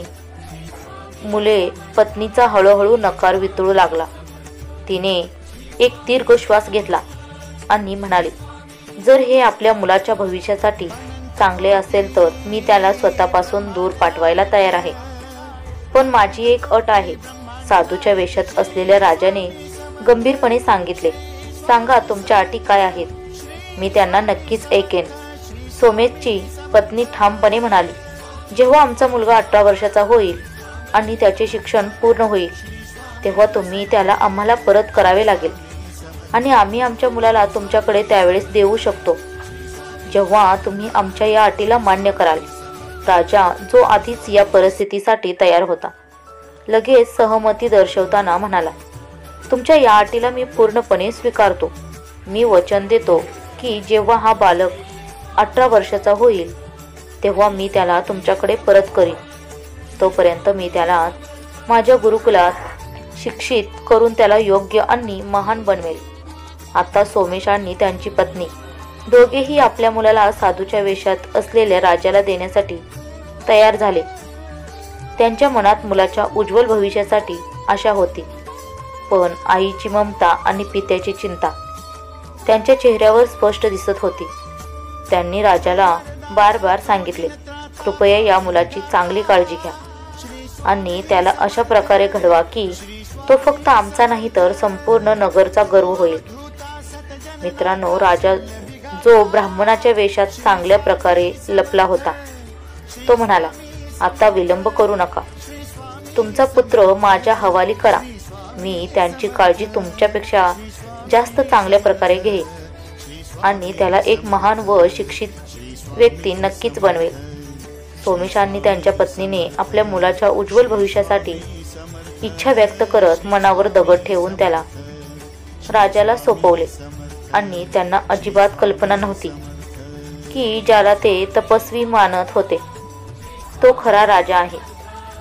मुले पत्नीचा हळूहळू नकार वितळू लागला. तिने एक दीर्घ श्वास घेतला आणि म्हणाली, जर हे आपल्या मुलाच्या भविष्यासाठी चांगले असेल तर मी त्याला स्वतःपासून दूर पाठवायला तयार आहे. पण माझी एक अट आहे. साधूच्या वेशात असलेल्या राजाने गंभीरपणे सांगितले, सांगा, तुमच्या अटी काय आहेत? मी त्यांना नक्कीच ऐकेन. सोमेशची पत्नी ठामपणे म्हणाली, जेव्हा आमचा मुलगा 18 वर्षाचा होईल आणि त्याचे शिक्षण पूर्ण होईल तेव्हा तुम्ही त्याला आम्हाला परत करावे लागेल आणि आम्ही आमच्या मुलाला तुमच्याकडे त्यावेळेस देऊ शकतो जेव्हा तुम्ही आमच्या या अटीला मान्य कराल. राजा, जो आधीच या परिस्थितीसाठी तयार होता, लगेच सहमती दर्शवताना म्हणाला, तुमच्या या अटीला मी पूर्णपणे स्वीकारतो. मी वचन देतो की जेव्हा हा बालक 18 वर्षाचा होईल तेव्हा मी त्याला तुमच्याकडे परत करीन. तोपर्यंत मी त्याला माझ्या गुरुकुलात शिक्षित करून त्याला योग्य आणि महान बनवेल. आता सोमेश आणि त्यांची पत्नी दोघेही आपल्या मुलाला साधूच्या वेशात असलेल्या राजाला देण्यासाठी तयार झाले. त्यांच्या मनात मुलाच्या उज्ज्वल भविष्यासाठी आशा होती, पण आईची ममता आणि पित्याची चिंता त्यांच्या चेहऱ्यावर स्पष्ट दिसत होती. त्यांनी राजाला बार बार सांगितले, कृपया या मुलाची चांगली काळजी घ्या आणि त्याला अशा प्रकारे घडवा की तो फक्त आमचा नाही तर संपूर्ण नगरचा गर्व होईल. मित्रांनो, राजा जो ब्राह्मणाच्या वेशात चांगल्या प्रकारे लपला होता तो म्हणाला, आता विलंब करू नका. तुमचा पुत्र माझ्या हवाली करा. मी त्यांची काळजी तुमच्यापेक्षा जास्त चांगल्या प्रकारे घेईन आणि त्याला एक महान व शिक्षित व्यक्ती नक्कीच बनवेल. सोमेशांनी त्यांच्या पत्नीने आपल्या मुलाच्या उज्ज्वल भविष्यासाठी इच्छा व्यक्त करत मनावर दगड ठेवून त्याला राजाला सोपवले आणि त्यांना अजिबात कल्पना नव्हती की ज्याला ते तपस्वी मानत होते तो खरा राजा आहे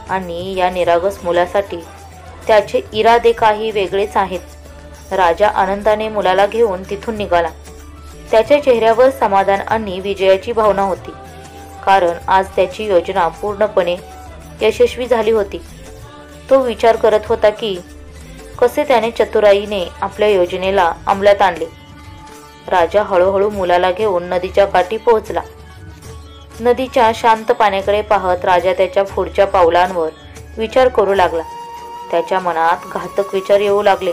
आणि या निरागस मुलासाठी त्याचे इरादे काही वेगळेच आहेत. राजा आनंदाने मुलाला घेऊन तिथून निघाला. त्याच्या चेहऱ्यावर समाधान आणि विजयाची भावना होती, कारण आज त्याची योजना पूर्णपणे यशस्वी झाली होती. तो विचार करत होता की कसे त्याने चतुराईने आपल्या योजनेला अंमलात आणले. राजा हळूहळू मुलाला घेऊन नदीच्या काठी पोहोचला. नदीच्या शांत पाण्याकडे पाहत राजा त्याच्या पुढच्या पावलांवर विचार करू लागला. त्याच्या मनात घातक विचार येऊ लागले.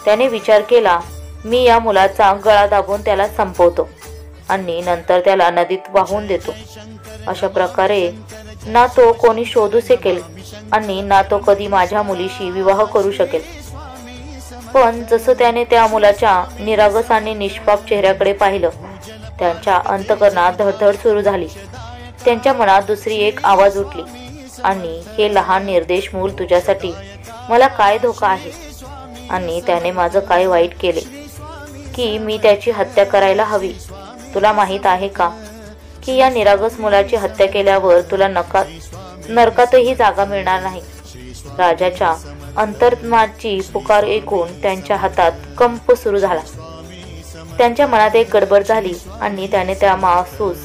त्याने विचार केला, मी या मुलाचा गळा दाबून त्याला संपवतो आणि नंतर त्याला नदीत वाहून देतो. अशा प्रकारे ना तो कोणी शोधू शकेल आणि ना तो कधी माझ्या मुलीशी विवाह करू शकेल. पण जसं त्याने त्या मुलाच्या निरागस आणि निष्पाप चेहऱ्याकडे पाहिलं, त्यांच्या अंतःकरणात धडधड सुरू झाली. त्यांच्या मनात दुसरी एक आवाज उठली, आणि हे लहान निर्देश मूल तुझ्यासाठी मला काय धोका आहे आणि त्याने माझं काय वाईट केले की मी त्याची हत्या करायला हवी. तुला माहीत आहे का की या निरागस मुलाची हत्या केल्यावर तुला नरकातही जागा मिळणार नाही. राजाच्या अंतर्मनाची पुकार ऐकून त्यांच्या हातात कंप सुरू झाला. त्यांच्या मनात एक गडबड झाली आणि त्याने त्या मासूस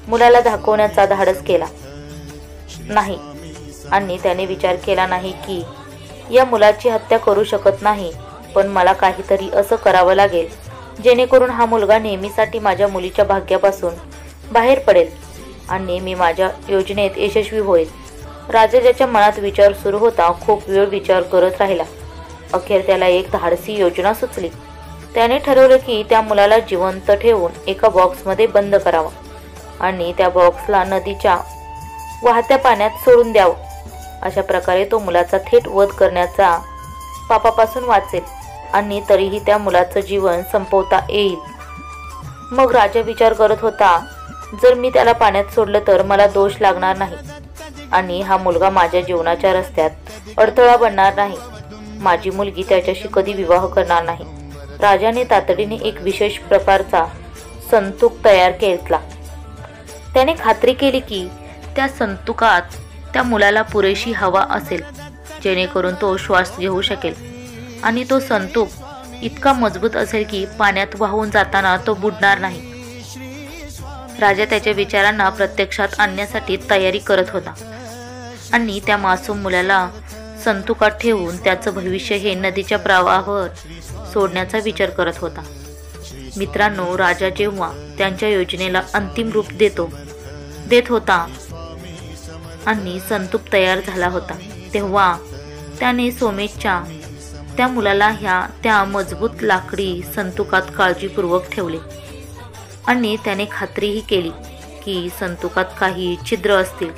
मुलाला दाखवण्याचा धाडस केला नाही आणि त्याने विचार केला नाही की या मुलाची हत्या करू शकत नाही, पण मला काहीतरी असं करावं लागेल जेणेकरून हा मुलगा नेहमीसाठी माझ्या मुलीच्या भाग्यापासून बाहेर पडेल आणि मी माझ्या योजनेत यशस्वी होईल. राजा ज्याच्या मनात विचार सुरू होता खूप वेळ विचार करत राहिला. अखेर त्याला एक धाडसी योजना सुचली. त्याने ठरवले की त्या मुलाला जिवंत ठेवून एका बॉक्समध्ये बंद करावं आणि त्या बॉक्सला नदीच्या वाहत्या पाण्यात सोडून द्यावं. अशा प्रकारे तो मुलाचा थेट वध करण्याचा पापापासून वाचेल आणि तरीही त्या मुलाचं जीवन संपवता येईल. मग राजा विचार करत होता, जर मी त्याला पाण्यात सोडलं तर मला दोष लागणार नाही आणि हा मुलगा माझ्या जीवनाच्या रस्त्यात अडथळा बनणार नाही. माझी मुलगी त्याच्याशी कधी विवाह करणार नाही. राजाने तातडीने एक विशेष प्रकारचा संतूक तयार केला. त्याने खात्री केली की त्या संतुकात त्या मुलाला पुरेशी हवा असेल जेणेकरून तो श्वास घेऊ शकेल आणि तो संतूक इतका मजबूत असेल की पाण्यात वाहून जाताना तो बुडणार नाही. राजा त्याच्या विचारांना प्रत्यक्षात आणण्यासाठी तयारी करत होता आणि त्या मासूम मुलाला संतुकात ठेवून त्याचं भविष्य हे नदीच्या प्रवाहावर सोडण्याचा विचार करत होता. मित्रांनो, राजा जेव्हा त्यांच्या योजनेला अंतिम रूप देत होता आणि संतूक तयार झाला होता, तेव्हा त्याने सोमेशच्या त्या मुलाला त्या मजबूत लाकडी संतुकात काळजीपूर्वक ठेवले आणि त्याने खात्रीही केली की संतुकात काही छिद्र असतील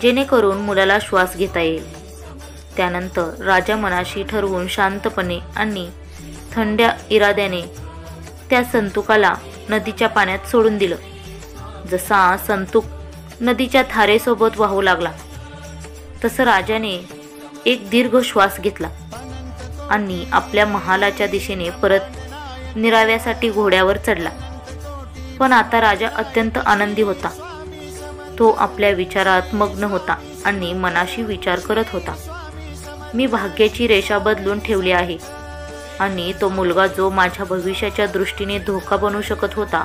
जेणेकरून मुलाला श्वास घेता येईल. त्यानंतर राजा मनाशी ठरवून शांतपणे आणि थंड्या इराद्याने त्या संतुकाला नदीच्या पाण्यात सोडून दिलं. जसा संतूक नदीच्या धारेसोबत वाहू लागला तसं राजाने एक दीर्घ श्वास घेतला आणि आपल्या महालाच्या दिशेने परत निराव्यासाठी घोड्यावर चढला. पण आता राजा अत्यंत आनंदी होता. तो आपल्या विचारात मग्न होता आणि मनाशी विचार करत होता, मी भाग्याची रेषा बदलून ठेवली आहे आणि तो मुलगा जो माझ्या भविष्याच्या दृष्टीने धोका बनू शकत होता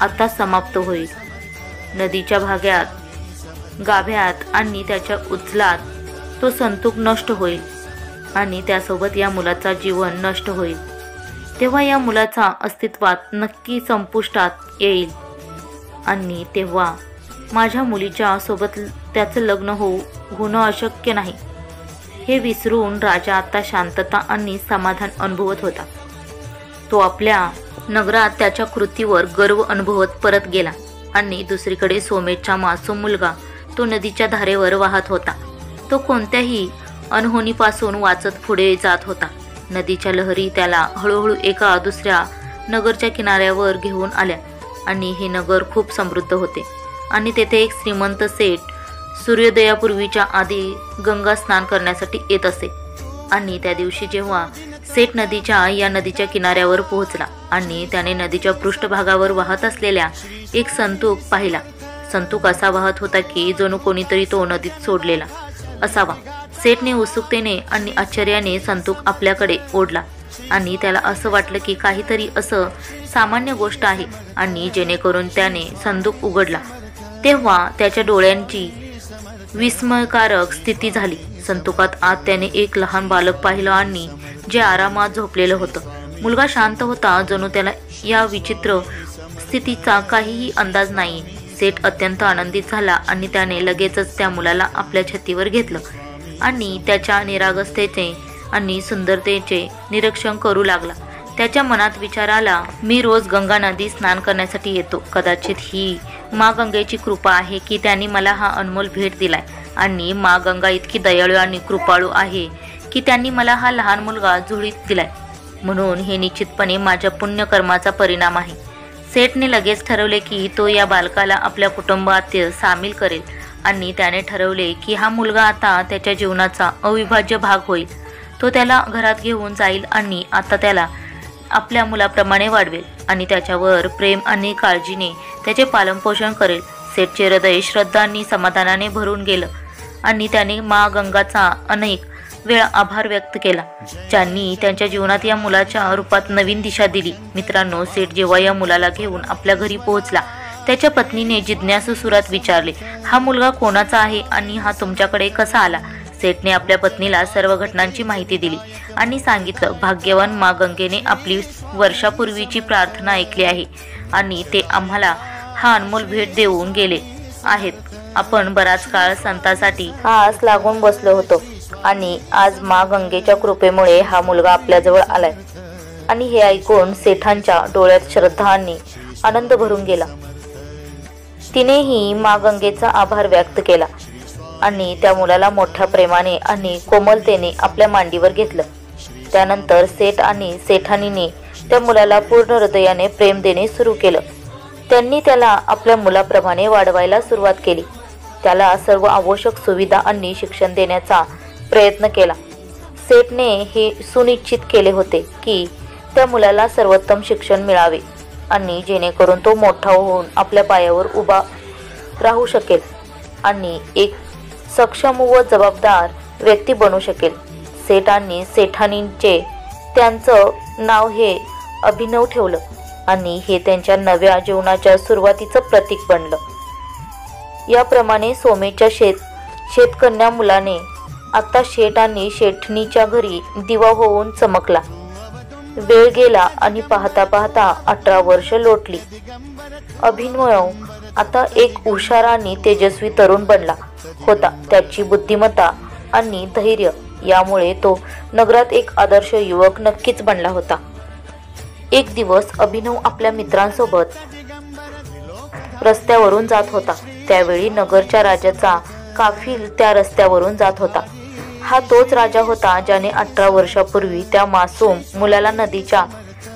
आता समाप्त होईल. नदीच्या गाभ्यात आणि त्याच्या उचलात तो संतूक नष्ट होईल आणि त्यासोबत या मुलाचा जीवन नष्ट होईल. तेव्हा या मुलाचा अस्तित्वात नक्की संपुष्टात येईल आणि तेव्हा माझ्या मुलीच्या सोबत त्याचं लग्न होणं अशक्य नाही. हे विसरून राजा आता शांतता आणि समाधान अनुभवत होता. तो आपल्या नगरात त्याच्या कृतीवर गर्व अनुभवत परत गेला आणि दुसरीकडे सोमेशचा मासूम मुलगा तो नदीच्या धारेवर वाहत होता. तो कोणत्याही अनहोनीपासून वाचत पुढे जात होता. नदीच्या लहरी त्याला हळूहळू एका दुसऱ्या नगरच्या किनाऱ्यावर घेऊन आल्या आणि हे नगर खूप समृद्ध होते आणि तेथे एक श्रीमंत सेठ सूर्योदयापूर्वीच्या आधी गंगा स्नान करण्यासाठी येत असे. आणि त्या दिवशी जेव्हा सेठ नदीच्या किनाऱ्यावर पोहोचला आणि त्याने नदीच्या पृष्ठभागावर वाहत असलेल्या एक संतूक पाहिला. संतूक असा वाहत होता की जणू कोणीतरी तो नदीत सोडलेला असावा. सेठने उत्सुकतेने आणि आश्चर्याने संतूक आपल्याकडे ओढला आणि त्याला असं वाटलं की काहीतरी असं सामान्य गोष्ट आहे आणि जेणेकरून त्याने संतूक उघडला तेव्हा त्याच्या डोळ्यांची विस्मयकारक स्थिती झाली. संतुकात आत त्याने एक लहान बालक पाहिलं आणि जे आरामात झोपलेलं होतं. मुलगा शांत होता, जणू त्याला या विचित्र स्थितीचा काहीही अंदाज नाही. सेठ अत्यंत आनंदित झाला आणि त्याने लगेचच त्या मुलाला आपल्या छातीवर घेतलं आणि त्याच्या निरागसतेचे आणि सुंदरतेचे निरीक्षण करू लागला. त्याच्या मनात विचार आला, मी रोज गंगा नदी स्नान करण्यासाठी येतो. कदाचित ही माँ गंगेची कृपा आहे की त्यांनी मला हा अनमोल भेट दिलाय आणि माँ गंगा इतकी दयाळू आणि कृपाळू आहे की त्यांनी मला हा लहान मुलगा झोळीत दिलाय. म्हणून हे निश्चितपणे माझ्या पुण्यकर्माचा परिणाम आहे. सेठने लगेच ठरवले की तो या बालकाला आपल्या कुटुंबात सामील करेल आणि त्याने ठरवले की हा मुलगा आता त्याच्या जीवनाचा अविभाज्य भाग होईल. तो त्याला घरात घेऊन जाईल आणि आता त्याला आपल्या मुलाप्रमाणे वाढवेल आणि त्याच्यावर प्रेम आणि काळजीने त्याचे पालनपोषण करेल. सेठचे हृदय श्रद्धा आणि समाधानाने भरून गेलं आणि त्याने माँ गंगाचा अनेक वेळा आभार व्यक्त केला, ज्यांनी त्यांच्या जीवनात या मुलाच्या रूपात नवीन दिशा दिली. मित्रांनो, सेठ जेव्हा या मुलाला घेऊन आपल्या घरी पोहोचला, त्याच्या पत्नीने जिज्ञासू सुरात विचारले, हा मुलगा कोणाचा आहे आणि हा तुमच्याकडे कसा आला? सेठने आपल्या पत्नीला सर्व घटनांची माहिती दिली आणि सांगितलं, भाग्यवान माँ गंगेने आपली वर्षापूर्वीची प्रार्थना ऐकली आहे आणि ते आम्हाला हा अनमोल भेट देऊन गेले आहेत. आपण बराच काळ संतासाठी आस लागून बसलो होतो आणि आज माँ गंगेच्या कृपेमुळे हा मुलगा आपल्याजवळ आलाय. आणि हे ऐकून सेठांच्या डोळ्यात श्रद्धा आणि आनंद भरून गेला. तिनेही माँ गंगेचा आभार व्यक्त केला आणि त्या मुलाला मोठ्या प्रेमाने आणि कोमलतेने आपल्या मांडीवर घेतलं. त्यानंतर सेठ आणि सेठानीने त्या मुलाला पूर्ण हृदयाने प्रेम देणे सुरू केलं. त्यांनी त्याला आपल्या मुलाप्रमाणे वाढवायला सुरुवात केली. त्याला सर्व आवश्यक सुविधा आणि शिक्षण देण्याचा प्रयत्न केला. सेठने हे सुनिश्चित केले होते की त्या मुलाला सर्वोत्तम शिक्षण मिळावे आणि जेणेकरून तो मोठा होऊन आपल्या पायावर उभा राहू शकेल आणि एक सक्षम व जबाबदार व्यक्ती बनू शकेल. सेठ आणि सेठानींचे त्यांचं नाव हे अभिनव ठेवलं आणि हे त्यांच्या नव्या जीवनाच्या सुरुवातीचं प्रतीक बनलं. याप्रमाणे सोमेच्या शेतकन्या मुलाने आता शेठ आणि शेठणीच्या घरी दिवा होऊन चमकला. वेळ गेला आणि पाहता पाहता 18 वर्ष लोटली. अभिनव आता एक हुशार आणि तेजस्वी तरुण बनला होता. त्याची बुद्धिमत्ता आणि धैर्य यामुळे तो नगरात एक आदर्श युवक नक्कीच बनला होता. एक दिवस अभिनव आपल्या मित्रांसोबत रस्त्यावरून जात होता. त्यावेळी नगरच्या राजाचा काफिल त्या रस्त्यावरून जात होता. हा तोच राजा होता ज्याने 18 वर्षापूर्वी त्या मासूम मुलाला नदीच्या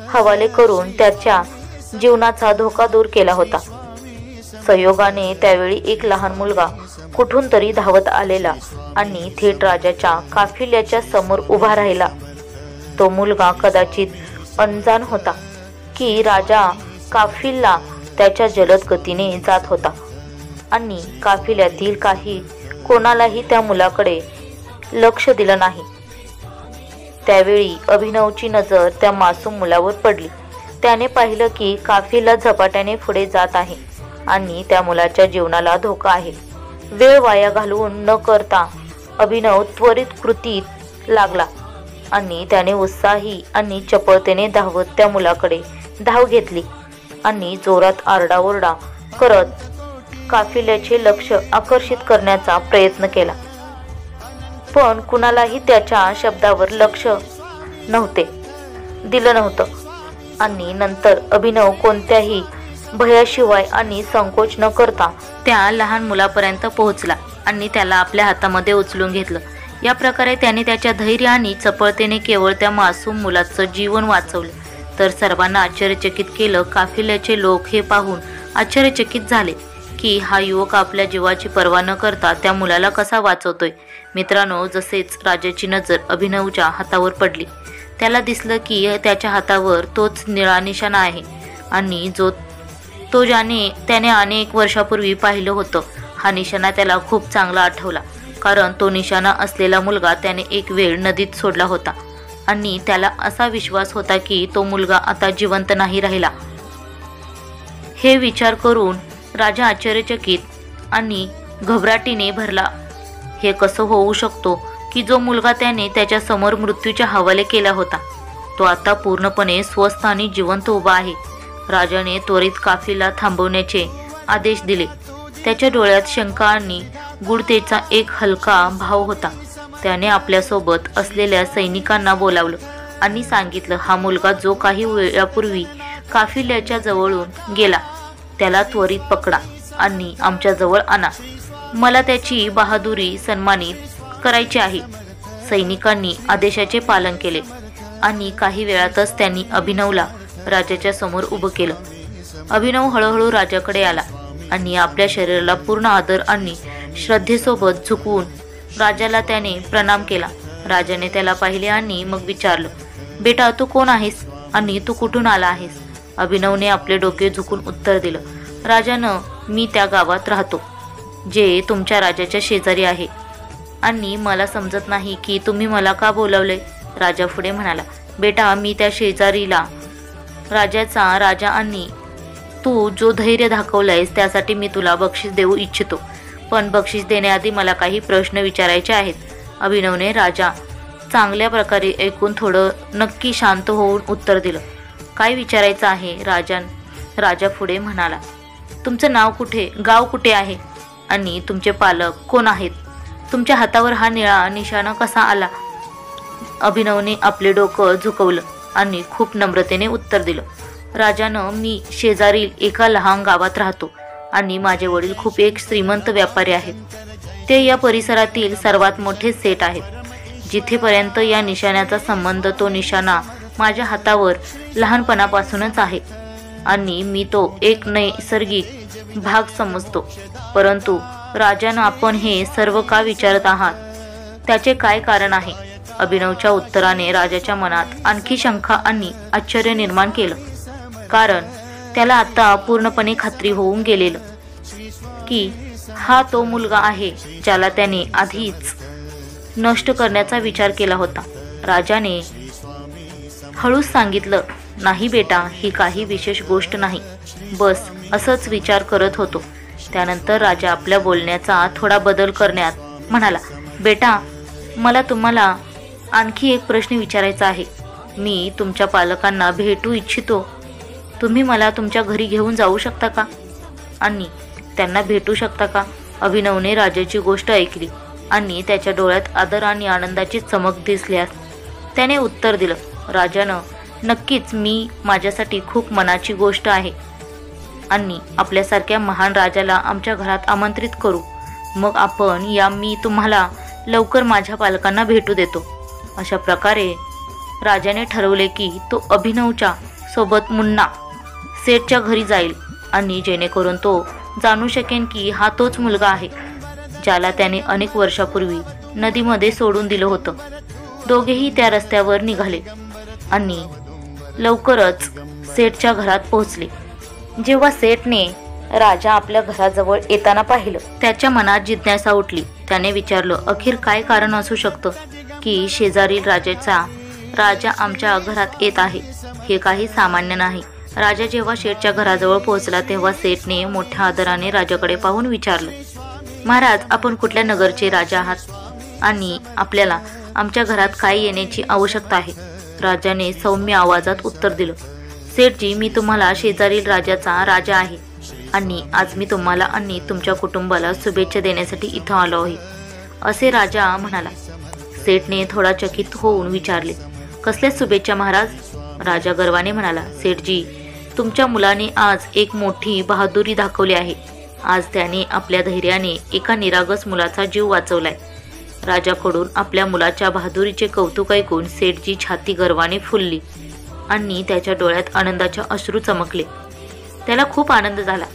हवाले करून त्याच्या जीवनाचा धोका दूर केला होता. संयोगाने त्यावेळी एक लहान मुलगा कुठून तरी धावत आलेला आणि थेट राजाच्या काफिल्याच्या समोर उभा राहिला. तो मुलगा कदाचित अनजाण होता की राजा काफिला त्याच्या जलद गतीने जात होता आणि काफिल्यातील काही कोणालाही त्या मुलाकडे लक्ष दिलं नाही. त्यावेळी अभिनवची नजर त्या मासूम मुलावर पडली. त्याने पाहिलं की काफिला झपाट्याने पुढे जात आहे आणि त्या मुलाच्या जीवनाला धोका आहे. वेळ वाया घालवून न करता अभिनव त्वरित कृतीत लागला आणि त्याने उत्साही आणि चपळतेने धावत त्या मुलाकडे धाव घेतली आणि जोरात आरडाओरडा करत काफिल्याचे लक्ष आकर्षित करण्याचा प्रयत्न केला. पण कुणालाही त्याच्या शब्दावर लक्ष दिलं नव्हतं. आणि नंतर अभिनव कोणत्याही भयाशिवाय आणि संकोच न करता त्या लहान मुलापर्यंत पोहोचला आणि त्याला आपल्या हातामध्ये उचलून घेतलं. या प्रकारे त्याने त्याच्या धैर्य आणि चपळतेने केवळ त्या मासूम मुलाचं जीवन वाचवलं तर सर्वांना आश्चर्यचकित केलं. काफिल्याचे लोक हे पाहून आश्चर्यचकित झाले की हा युवक आपल्या जीवाची पर्वा न करता त्या मुलाला कसा वाचवतोय. मित्रांनो, जसेच राजाची नजर अभिनवच्या हातावर पडली, त्याला दिसलं की त्याच्या हातावर तोच निळा निशाणा आहे आणि तो ज्याने त्याने अनेक वर्षापूर्वी पाहिलं होतं. हा निशाणा त्याला खूप चांगला आठवला, कारण तो निशाणा असलेला मुलगा त्याने एक वेळ नदीत सोडला होता आणि त्याला असा विश्वास होता की तो मुलगा आता जिवंत नाही राहिला. हे विचार करून राजा आश्चर्यचकित आणि घबराटीने भरला. हे कसं होऊ शकतो? की जो मुलगा त्याने त्याच्या समोर मृत्यूच्या हवाले केला होता तो आता पूर्णपणे स्वस्थ आणि जिवंत उभा आहे. राजाने त्वरित काफिला थांबवण्याचे आदेश दिले. त्याच्या डोळ्यात शंका आणि गूढतेचा एक हलका भाव होता. त्याने आपल्यासोबत असलेल्या सैनिकांना बोलावलं आणि सांगितलं, हा मुलगा जो काही वेळापूर्वी काफिल्याच्या जवळून गेला त्याला त्वरित पकडा आणि आमच्या जवळ आणा. मला त्याची बहादुरी सन्मानित करायची आहे. सैनिकांनी आदेशाचे पालन केले आणि काही वेळातच त्यांनी अभिनवला राजाच्या समोर उभं केलं. अभिनव हळूहळू राजाकडे आला आणि आपल्या शरीराला पूर्ण आदर आणि श्रद्धेसोबत झुकवून राजाला त्याने प्रणाम केला. राजाने त्याला पाहिले आणि मग विचारलं, बेटा तू कोण आहेस आणि तू कुठून आला आहेस? अभिनवने आपले डोके झुकून उत्तर दिलं, राजानं, मी त्या गावात राहतो जे तुमच्या राजाच्या शेजारी आहे आणि मला समजत नाही की तुम्ही मला का बोलावले. राजा पुढे म्हणाला, बेटा मी त्या शेजारीला राजाचा राजा आणि तू जो धैर्य दाखवलंयस त्यासाठी मी तुला बक्षीस देऊ इच्छितो. पण बक्षीस देण्याआधी मला काही प्रश्न विचारायचे आहेत. अभिनवने राजा चांगल्या प्रकारे ऐकून थोडं नक्की शांत होऊन उत्तर दिलं. काय विचारायचं आहे? राजा पुढे म्हणाला, तुमचं नाव कुठे, गाव कुठे आहे आणि तुमचे पालक कोण आहेत? तुमच्या हातावर हा निळा निशाणा कसा आला? अभिनवने आपले डोकं झुकवलं आणि खूप नम्रतेने उत्तर दिलं, राजानं, मी शेजारील एका लहान गावात राहतो आणि माझे वडील खूप एक श्रीमंत व्यापारी आहेत. ते या परिसरातील सर्वात मोठे सेठ आहेत. जिथेपर्यंत या निशाण्याचा संबंध तो निशाणा माझ्या हातावर लहानपणापासूनच आहे आणि मी तो एक नैसर्गिक भाग समजतो. परंतु राजानं, आपण हे सर्व का विचारत आहात? त्याचे काय कारण आहे? अभिनवच्या उत्तराने राजाच्या मनात आणखी शंका आणि आश्चर्य निर्माण केलं. कारण त्याला आता पूर्णपणे खात्री होऊन गेलेलं की हा तो मुलगा आहे ज्याला त्याने आधीच नष्ट करण्याचा विचार केला होता. राजाने हळूच सांगितलं, नाही बेटा, ही काही विशेष गोष्ट नाही, बस असंच विचार करत होतो. त्यानंतर राजा आपल्या बोलण्याचा थोडा बदल करण्यात म्हणाला, बेटा मला तुम्हाला आणखी एक प्रश्न विचारायचा आहे. मी तुमच्या पालकांना भेटू इच्छितो. तुम्ही मला तुमच्या घरी घेऊन जाऊ शकता का आणि त्यांना भेटू शकता का? अभिनवने राजाची गोष्ट ऐकली आणि त्याच्या डोळ्यात आदर आणि आनंदाची चमक दिसल्यास त्याने उत्तर दिलं, राजानं, नक्कीच, मी माझ्यासाठी खूप मनाची गोष्ट आहे आणि आपल्यासारख्या महान राजाला आमच्या घरात आमंत्रित करू. मग आपण मी तुम्हाला लवकर माझ्या पालकांना भेटू देतो. अशा प्रकारे राजाने ठरवले की तो अभिनवच्या सोबत मुन्ना सेठच्या घरी जाईल आणि जेणेकरून तो जाणू शकेन की हा तोच मुलगा आहे ज्याला त्याने अनेक वर्षापूर्वी नदीमध्ये सोडून दिलं होतं. दोघेही त्या रस्त्यावर निघाले आणि लवकरच सेठच्या घरात पोहोचले. जेव्हा सेठने राजा आपल्या घराजवळ येताना पाहिलं त्याच्या मनात जिज्ञासा उठली. त्याने विचारलं, अखेर काय कारण असू शकतं की शेजारील राजा आमच्या घरात येत आहे? हे काही सामान्य नाही. राजा जेव्हा सेठच्या घराजवळ पोहोचला तेव्हा सेठने मोठ्या आदराने राजाकडे पाहून विचारलं, महाराज, आपण कुठल्या नगरचे राजा आहात आणि आपल्याला आमच्या घरात काय येण्याची आवश्यकता आहे? राजाने सौम्य आवाजात उत्तर दिलं, सेठजी, मी तुम्हाला शेजारील राजाचा राजा आहे आणि आज मी तुम्हाला आणि तुमच्या कुटुंबाला शुभेच्छा देण्यासाठी इथं आलो आहे, असे राजा म्हणाला. सेठने थोडा चकित होऊन विचारले, कसल्या शुभेच्छा महाराज? राजा गर्वाने म्हणाला, सेठजी, तुमच्या मुलाने आज एक मोठी बहादुरी दाखवली आहे. आज त्याने आपल्या धैर्याने एका निरागस मुलाचा जीव वाचवलाय. राजाकडून आपल्या मुलाच्या बहादुरीचे कौतुक ऐकून सेठची छाती गर्वाने फुलली आणि त्याच्या डोळ्यात आनंदाचे अश्रू चमकले. त्याला खूप आनंद झाला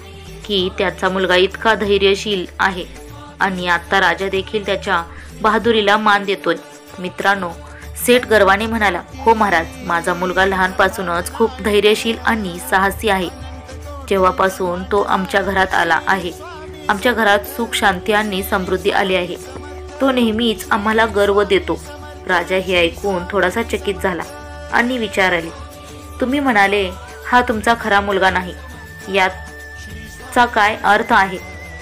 की त्याचा मुलगा इतका धैर्यशील आहे आणि आता राजा देखील त्याच्या बहादुरीला मान देतोय. मित्रांनो, सेठ गर्वाने म्हणाला, हो महाराज, माझा मुलगा लहानपासूनच खूप धैर्यशील आणि साहसी आहे. जेव्हापासून तो आमच्या घरात आला आहे आमच्या घरात सुख, शांती आणि समृद्धी आली आहे. तो नेहमीच आम्हाला गर्व देतो. राजा हे ऐकून थोडासा चकित झाला आणि विचारले, तुम्ही म्हणाले हा तुमचा खरा मुलगा नाही, याचा काय अर्थ आहे?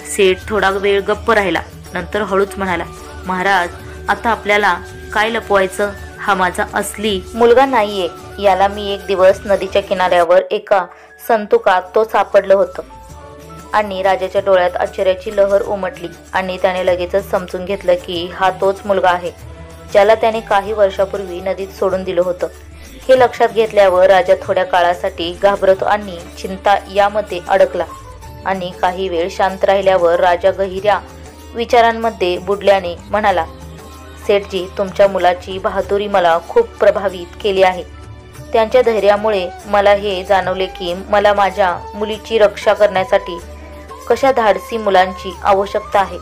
सेठ थोडा वेळ गप्प राहिला, नंतर हळूच म्हणाला, महाराज, आता आपल्याला काय लपवायचं? हा माझा असली मुलगा नाहीये. याला मी एक दिवस नदीच्या किनाऱ्यावर एका संतुकात तो सापडलं होतं. आणि राजाच्या डोळ्यात आश्चर्याची लहर उमटली आणि त्याने लगेचच समजून घेतलं की हा तोच मुलगा आहे ज्याला त्याने काही वर्षापूर्वी नदीत सोडून दिलं होतं. हे लक्षात घेतल्यावर राजा थोड्या काळासाठी घाबरतो आणि चिंता यामध्ये अडकला. आणि काही वेळ शांत राहिल्यावर राजा गहिऱ्या विचारांमध्ये बुडल्याने म्हणाला, सेठजी, तुमच्या मुलाची बहादुरी मला खूप प्रभावित केली आहे. त्यांच्या धैर्यामुळे मला हे जाणवले की मला माझ्या मुलीची रक्षा करण्यासाठी कशा धाडसी मुलांची आवश्यकता आहे.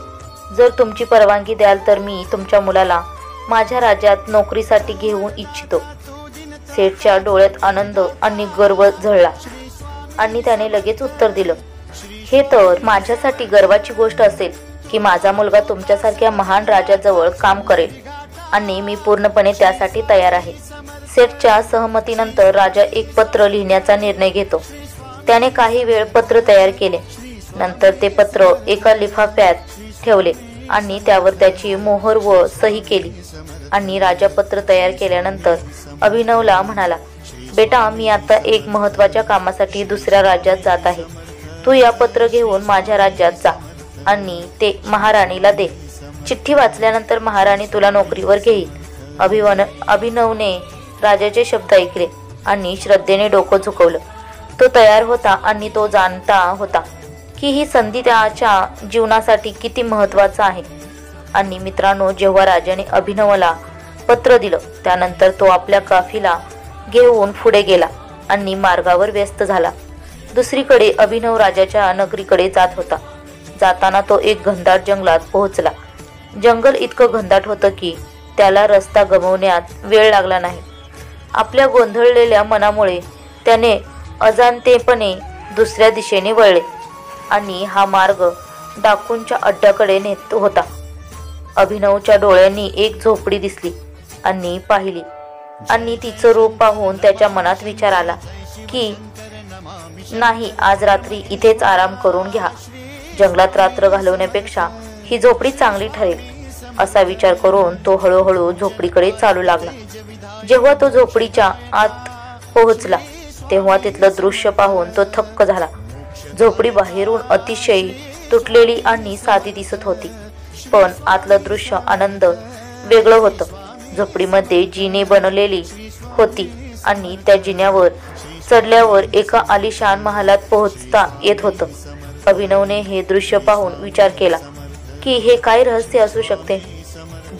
जर तुमची परवानगी द्याल तर मी तुमच्या मुलाला माझ्या राज्यात नोकरीसाठी घेऊन इच्छितो. सेठच्या डोळ्यात आनंद आणि गर्व झळला आणि त्याने लगेच उत्तर दिलं, हे तर माझ्यासाठी गर्वाची गोष्ट असेल की माझा मुलगा तुमच्यासारख्या महान राजाजवळ काम करेल आणि मी पूर्णपणे त्यासाठी तयार आहे. सेठच्या सहमतीनंतर राजा एक पत्र लिहिण्याचा निर्णय घेतो. त्याने काही वेळ पत्र तयार केले. नंतर ते पत्र एका लिफाफ्यात ठेवले आणि त्यावर त्याची मोहर व सही केली. आणि राजा पत्र तयार केल्यानंतर अभिनवला म्हणाला, बेटा, मी आता एक महत्त्वाच्या कामासाठी दुसऱ्या राज्यात जात आहे. तू या पत्र घेऊन माझ्या राज्यात जा आणि ते महाराणीला दे. चिठ्ठी वाचल्यानंतर महाराणी तुला नोकरीवर घेईल. अभिनवने राजाचे शब्द ऐकले आणि श्रद्धेने डोकं झुकवलं. तो तयार होता आणि तो जाणता होता की ही संधी त्याच्या जीवनासाठी किती महत्त्वाचा आहे. आणि मित्रांनो, जेव्हा राजाने अभिनवला पत्र दिलं त्यानंतर तो आपल्या काफिला घेऊन पुढे गेला आणि मार्गावर व्यस्त झाला. दुसरीकडे अभिनव राजाच्या नगरीकडे जात होता. जाताना तो एक घनदाट जंगलात पोहोचला. जंगल इतकं घनदाट होतं की त्याला रस्ता गमावण्यात वेळ लागला नाही. आपल्या गोंधळलेल्या मनामुळे त्याने अजाणतेपणे दुसऱ्या दिशेने वळले आणि हा मार्ग डाकूंच्या अड्ड्याकडे नेत होता. अभिनवच्या डोळ्यांनी एक झोपडी दिसली आणि पाहिली आणि तिचं रूप पाहून त्याच्या मनात विचार आला की नाही, आज रात्री इथेच आराम करून घ्या. जंगलात रात्र घालवण्यापेक्षा ही झोपडी चांगली ठरेल असा विचार करून तो हळूहळू झोपडीकडे चालू लागला. जेव्हा तो झोपडीच्या आत पोहोचला तेव्हा तिथलं दृश्य पाहून तो थक्क झाला. झोपडी बाहेरून अतिशय तुटलेली आणि साधी दिसत होती, पण आतलं दृश्य आनंद वेगळं होतं. झोपडीमध्ये जिने बनवलेली होती आणि त्या जिन्यावर चढल्यावर एका आलिशान महालात पोहोचता येत होतं. अभिनवने हे दृश्य पाहून विचार केला की हे काय रहस्य असू शकते.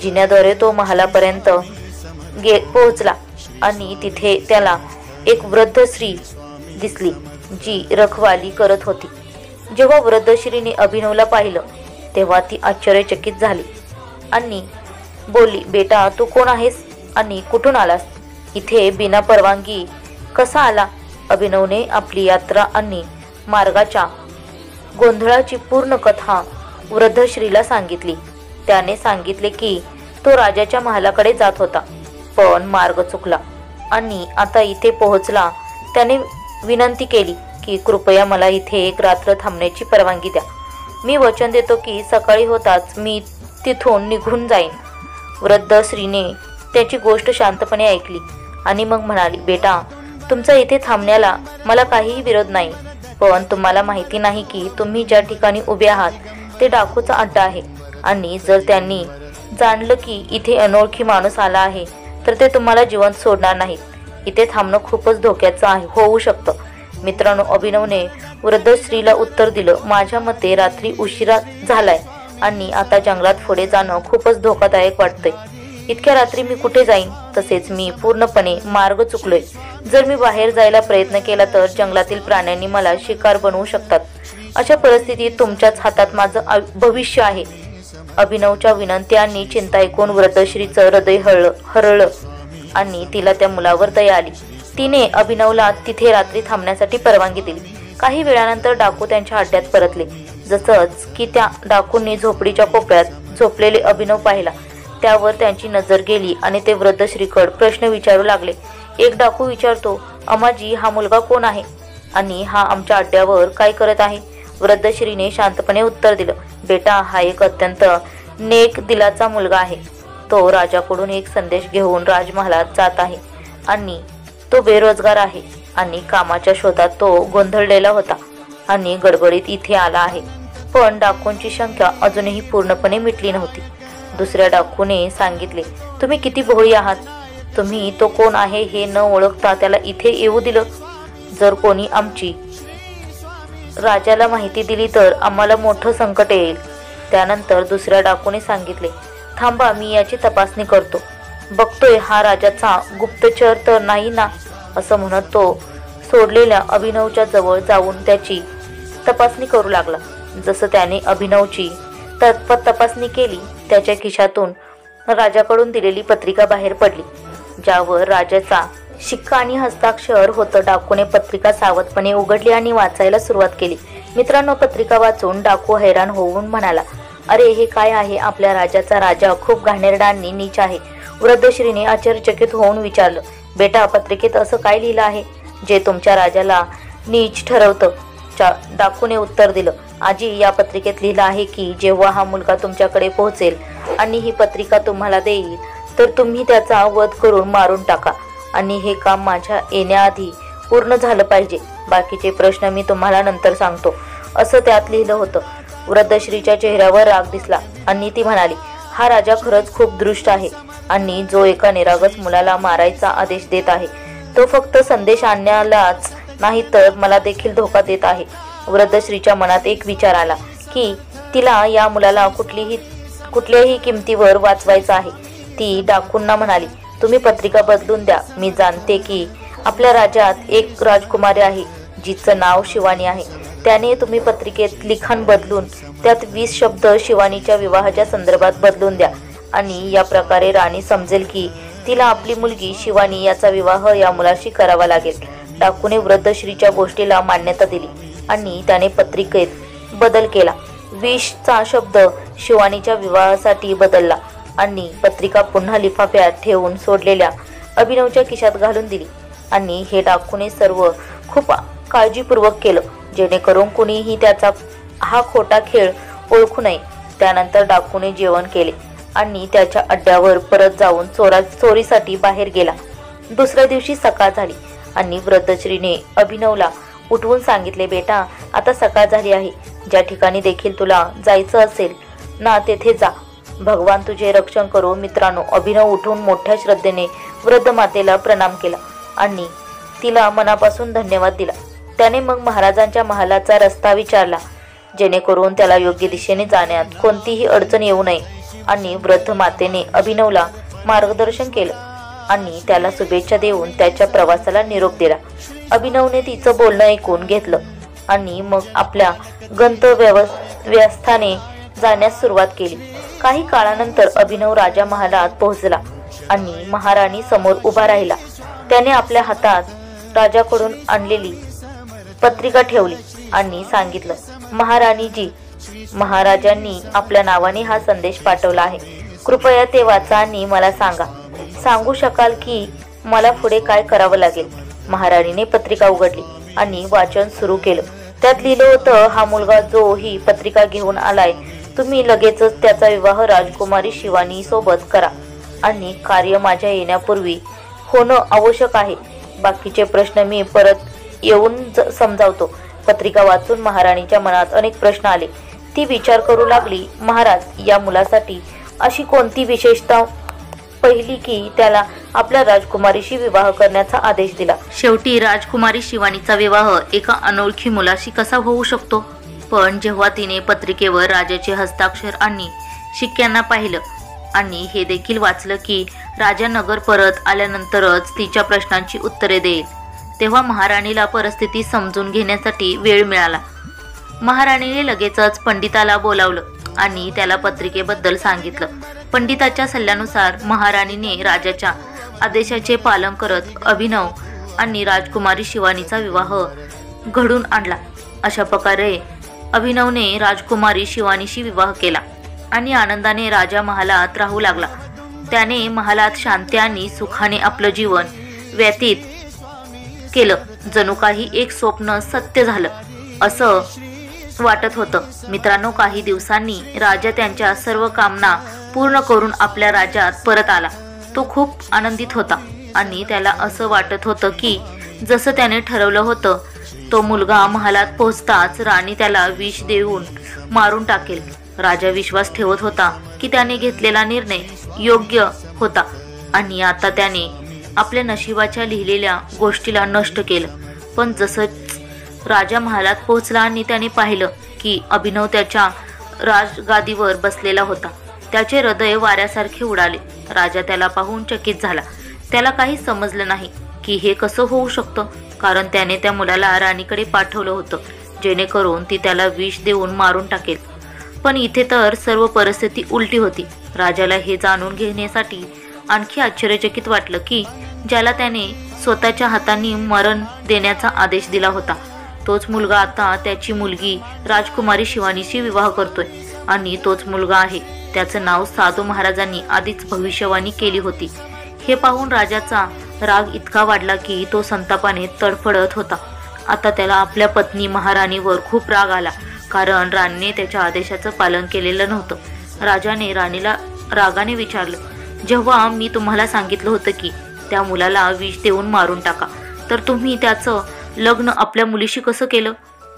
जिन्याद्वारे तो महालापर्यंत पोहोचला आणि तिथे त्याला एक वृद्ध स्त्री दिसली जी रखवाली करत होती. जेव्हा वृद्ध स्त्रीने अभिनवला पाहिलं तेव्हा ती आश्चर्यचकित झाली आणि बोलली, बेटा, तू कोण आहेस आणि कुठून आलास? इथे बिना परवानगी कसा आला? अभिनवने आपली यात्रा आणि मार्गाच्या गोंधळाची पूर्ण कथा वृद्ध स्त्रीला सांगितली. त्याने सांगितले की तो राजाच्या महालाकडे जात होता, पण मार्ग चुकला आणि आता इथे पोहोचला. त्याने विनंती केली की कृपया मला इथे एक रात्र थांबण्याची परवानगी द्या. मी वचन देतो की सकाळी होताच मी तिथून निघून जाईन. वृद्ध स्त्रीने त्याची गोष्ट शांतपणे ऐकली आणि मग म्हणाली, बेटा, तुमचा इथे थांबण्याला मला काहीही विरोध नाही, पण तुम्हाला माहिती नाही की तुम्ही ज्या ठिकाणी उभे आहात ते डाकूचा अड्डा आहे आणि जर त्यांनी जाणलं की इथे अनोळखी माणूस आला आहे तर ते तुम्हाला जिवंत सोडणार नाहीत. इथे थांबणं खूपच धोक्याचं होऊ शकतं. मित्रांनो, अभिनवने वृद्ध स्त्रीला उत्तर दिलं, माझ्या मते रात्री उशिरा झालाय आणि आता जंगलात पुढे जाणं खूपच धोकादायक वाटतंय. इतक्या रात्री मी कुठे जाईन? तसेच मी पूर्णपणे मार्ग चुकलोय. जर मी बाहेर जायला प्रयत्न केला तर जंगलातील प्राण्यांनी मला शिकार बनवू शकतात. अशा परिस्थितीत तुमच्याच हातात माझं भविष्य आहे. अभिनवच्या विनंती आणि चिंता ऐकून वृद्ध स्त्रीचं हृदय हरळलं आणि तिला त्या मुलावर दया आली. तिने अभिनवला तिथे रात्री थांबण्यासाठी परवानगी दिली. काही वेळानंतर डाकू त्यांच्या अड्ड्यात परतले. जसंच की त्या डाकूंनी झोपडीच्या कोपऱ्यात झोपलेले अभिनव पाहिला त्यावर त्यांची नजर गेली आणि ते वृद्ध श्रीकड प्रश्न विचारू लागले. एक डाकू विचारतो, अम्माजी, हा मुलगा कोण आहे आणि हा आमच्या अड्ड्यावर काय करत आहे? वृद्ध श्रीने शांतपणे उत्तर दिलं, बेटा, हा एक अत्यंत नेक दिलाचा मुलगा आहे. तो राजाकडून एक संदेश घेऊन राजमहालात जात आहे आणि तो बेरोजगार आहे आणि कामाच्या शोधात तो गोंधळलेला होता आणि गडबडीत इथे आला आहे. पण डाकूंची शंका अजूनही पूर्णपणे मिटली नव्हती. दुसऱ्या डाकूने सांगितले, तुम्ही किती भोळी आहात. तुम्ही तो कोण आहे हे न ओळखता त्याला इथे येऊ दिलं. जर कोणी आमची राजाला माहिती दिली तर आम्हाला मोठं संकट येईल. त्यानंतर दुसऱ्या डाकूने सांगितले, थांबा, मी याची तपासणी करतो. बघतोय हा राजाचा गुप्तचर तर नाही ना. असं म्हणत तो सोडलेल्या अभिनवच्या जवळ जाऊन त्याची तपासणी करू लागला. जसं त्याने अभिनवची तपासणी केली, त्याच्या खिशातून राजाकडून दिलेली पत्रिका बाहेर पडली, ज्यावर राजाचा शिक्का आणि हस्ताक्षर होतं. डाकूने पत्रिका सावधपणे उघडली आणि वाचायला सुरुवात केली. मित्रांनो, पत्रिका वाचून डाकू हैराण होऊन म्हणाला, अरे हे काय आहे. आपल्या राजाचा राजा खूप घाणेरडा आणि नीच आहे. वृद्ध श्रीने आश्चर्यचकित होऊन विचारलं, बेटा, पत्रिकेत असं काय लिहिलं आहे जे तुमच्या राजाला नीच ठरवतं. डाकूने उत्तर दिलं, आजी, या पत्रिकेत लिहिलं आहे की जेव्हा हा मुलगा तुमच्याकडे पोहोचेल आणि ही पत्रिका तुम्हाला देईल तर तुम्ही त्याचा वध करून मारून टाका आणि हे काम माझ्या येण्याआधी पूर्ण झालं पाहिजे. बाकीचे प्रश्न मी तुम्हाला नंतर सांगतो, असं त्यात लिहिलं होतं. वृद्ध श्रीच्या चेहऱ्यावर राग दिसला आणि ती म्हणाली, हा राजा खरंच खूप दृष्ट आहे आणि जो एका निरागस मुलाला मारायचा आदेश देत आहे तो फक्त संदेश आणण्यालाच नाही तर मला देखील धोका देत आहे. वृद्ध श्रीच्या मनात एक विचार आला की तिला या मुलाला कुठल्याही किमतीवर वाचवायचं आहे. ती डाकूंना म्हणाली, तुम्ही पत्रिका बदलून द्या. मी जाणते की आपल्या राज्यात एक राजकुमारी आहे जिचं नाव शिवानी आहे. त्याने तुम्ही पत्रिकेत लिखाण बदलून त्यात 20 शब्द शिवानीच्या विवाहाच्या संदर्भात बदलून द्या आणि या प्रकारे राणी समजेल की तिला आपली मुलगी शिवानी याचा विवाह या मुलाशी करावा लागेल. डाकूने वृद्ध श्रीच्या गोष्टीला मान्यता दिली आणि त्याने पत्रिकेत बदल केला. 20चा शब्द शिवानीच्या विवाहासाठी बदलला आणि पत्रिका पुन्हा लिफाफ्यात ठेवून सोडलेल्या अभिनवच्या खिशात घालून दिली. आणि हे डाकूने सर्व खूप काळजीपूर्वक केलं जेणेकरून कुणीही त्याचा हा खोटा खेळ ओळखू नये. त्यानंतर डाकूने जेवण केले आणि त्याच्या अड्ड्यावर परत जाऊन चोरीसाठी बाहेर गेला. दुसऱ्या दिवशी सकाळ झाली आणि वृद्धश्रीने अभिनवला उठवून सांगितले, बेटा, आता सकाळ झाली आहे. ज्या ठिकाणी देखील तुला जायचं असेल ना तेथे जा. भगवान तुझे रक्षण करो. मित्रांनो, अभिनव उठून मोठ्या श्रद्धेने वृद्ध मातेला प्रणाम केला आणि तिला मनापासून धन्यवाद दिला. त्याने मग महाराजांच्या महालाचा रस्ता विचारला जेणेकरून त्याला योग्य दिशेने जाण्यात कोणतीही अडचण येऊ नये. आणि वृद्ध मातेने अभिनवला मार्गदर्शन केलं आणि त्याला शुभेच्छा देऊन त्याच्या प्रवासाला निरोप दिला. अभिनवने तिचं बोलणं ऐकून घेतलं आणि मग आपल्या गंतव्यस्थाने जाण्यास सुरुवात केली. काही काळानंतर अभिनव राजा महालात पोहोचला आणि महाराणी समोर उभा राहिला. त्याने आपल्या हातात राजाकडून आणलेली पत्रिका ठेवली आणि सांगितलं, महाराणीजी, महाराजांनी आपल्या नावाने हा संदेश पाठवला आहे. कृपया ते वाचा आणि मला सांगू शकाल की मला पुढे काय करावं लागेल. महाराणीने पत्रिका उघडली आणि वाचन सुरू केलं. त्यात लिहिलं होतं, हा मुलगा जो ही पत्रिका घेऊन आलाय, तुम्ही लगेचच त्याचा विवाह राजकुमारी शिवानी सोबत करा आणि कार्य माझ्या येण्यापूर्वी होणं आवश्यक आहे. बाकीचे प्रश्न मी परत येऊन समजावतो. पत्रिका वाचून महाराणीच्या मनात अनेक प्रश्न आले. ती विचार करू लागली, महाराज, या मुलासाठी अशी कोणती विशेषता पहिली की त्याला आपल्या राजकुमारीशी विवाह करण्याचा आदेश दिला. शेवटी राजकुमारी शिवानीचा विवाह एका अनोळखी मुलाशी कसा होऊ शकतो. पण जेव्हा तिने पत्रिकेवर राजाचे हस्ताक्षर आणि शिक्क्यांना पाहिलं आणि हे देखील वाचलं की राजा नगर परत आल्यानंतरच तिच्या प्रश्नांची उत्तरे देईल, तेव्हा महाराणीला परिस्थिती समजून घेण्यासाठी वेळ मिळाला. महाराणीने लगेचच पंडिताला बोलावलं आणि त्याला पत्रिकेबद्दल सांगितलं. पंडिताच्या सल्ल्यानुसार महाराणीने राजाच्या आदेशाचे पालन करत अभिनव आणि राजकुमारी शिवानीचा विवाह घडून आणला. अशा प्रकारे अभिनवने राजकुमारी शिवानीशी विवाह केला आणि आनंदाने राजा महालात राहू लागला. त्याने महालात शांती आणि सुखाने आपलं जीवन व्यतीत केलं. जणू काही एक स्वप्न सत्य झालं असं वाटत होतं. मित्रांनो, काही दिवसांनी राजा त्यांच्या सर्व कामना पूर्ण करून आपल्या राज्यात परत आला. तो खूप आनंदित होता आणि त्याला असं वाटत होतं की जसं त्याने ठरवलं होतं. तो मुलगा महालात पोहोचताच राणी त्याला विष देऊन मारून टाकेल. राजा विश्वास ठेवत होता की त्याने घेतलेला निर्णय योग्य होता आणि आता त्याने आपल्या नशिबाच्या लिहिलेल्या गोष्टीला नष्ट केलं. पण जसंच राजा महालात पोहोचला आणि त्याने पाहिलं की अभिनव त्याच्या राजगादीवर बसलेला होता. त्याचे हृदय वाऱ्यासारखे उडाले. राजा त्याला पाहून चकित झाला. त्याला काही समजलं नाही की हे कसं होऊ शकतं, कारण त्याने त्या मुलाला राणीकडे पाठवलं होतं जेणेकरून ती त्याला विष देऊन मारून टाकेल. पण इथे तर सर्व परिस्थिती उलटी होती. राजाला हे जाणून घेण्यासाठी आणखी आश्चर्यचकित वाटलं की ज्याला त्याने स्वतःच्या हातांनी मरण देण्याचा आदेश दिला होता तोच मुलगा आता त्याची मुलगी राजकुमारी शिवानीशी विवाह करतोय आणि तोच मुलगा आहे. त्याचं नाव साधू महाराजांनी आधीच भविष्यवाणी केली होती. हे पाहून राजाचा राग इतका वाढला की तो संतापाने तडफडत होता. आता त्याला आपल्या पत्नी महाराणीवर खूप राग आला, कारण राणीने त्याच्या आदेशाचं पालन केलेलं नव्हतं. राजाने राणीला रागाने विचारलं, जेव्हा मी तुम्हाला सांगितलं होतं की त्या मुलाला विष देऊन मारून टाका, तर तुम्ही त्याचं लग्न आपल्या मुलीशी कसं केलं?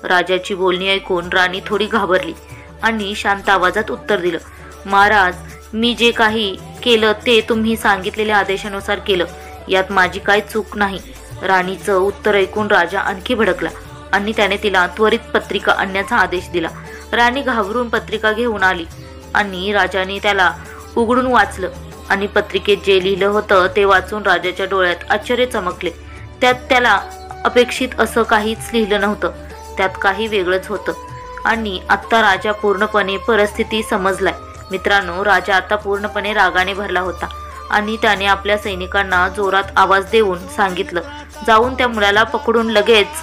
राजाची बोलणी ऐकून राणी थोडी घाबरली आणि शांत आवाजात उत्तर दिलं, महाराज, मी जे काही केलं ते तुम्ही सांगितलेल्या आदेशानुसार केलं. यात माझी काही चूक नाही. राणीचं उत्तर ऐकून राजा आणखी भडकला आणि त्याने तिला त्वरित पत्रिका आणण्याचा आदेश दिला. राणी घाबरून पत्रिका घेऊन आली आणि राजाने त्याला उघडून वाचलं आणि पत्रिकेत जे लिहिलं होतं ते वाचून राजाच्या डोळ्यात आश्चर्य चमकले. त्यात त्याला अपेक्षित असं काहीच लिहिलं नव्हतं. त्यात काही वेगळंच होतं आणि आत्ता राजा पूर्णपणे परिस्थिती समजलाय. मित्रांनो, राजा आता पूर्णपणे रागाने भरला होता आणि त्याने आपल्या सैनिकांना जोरात आवाज देऊन सांगितलं, जाऊन त्या मुलाला पकडून लगेच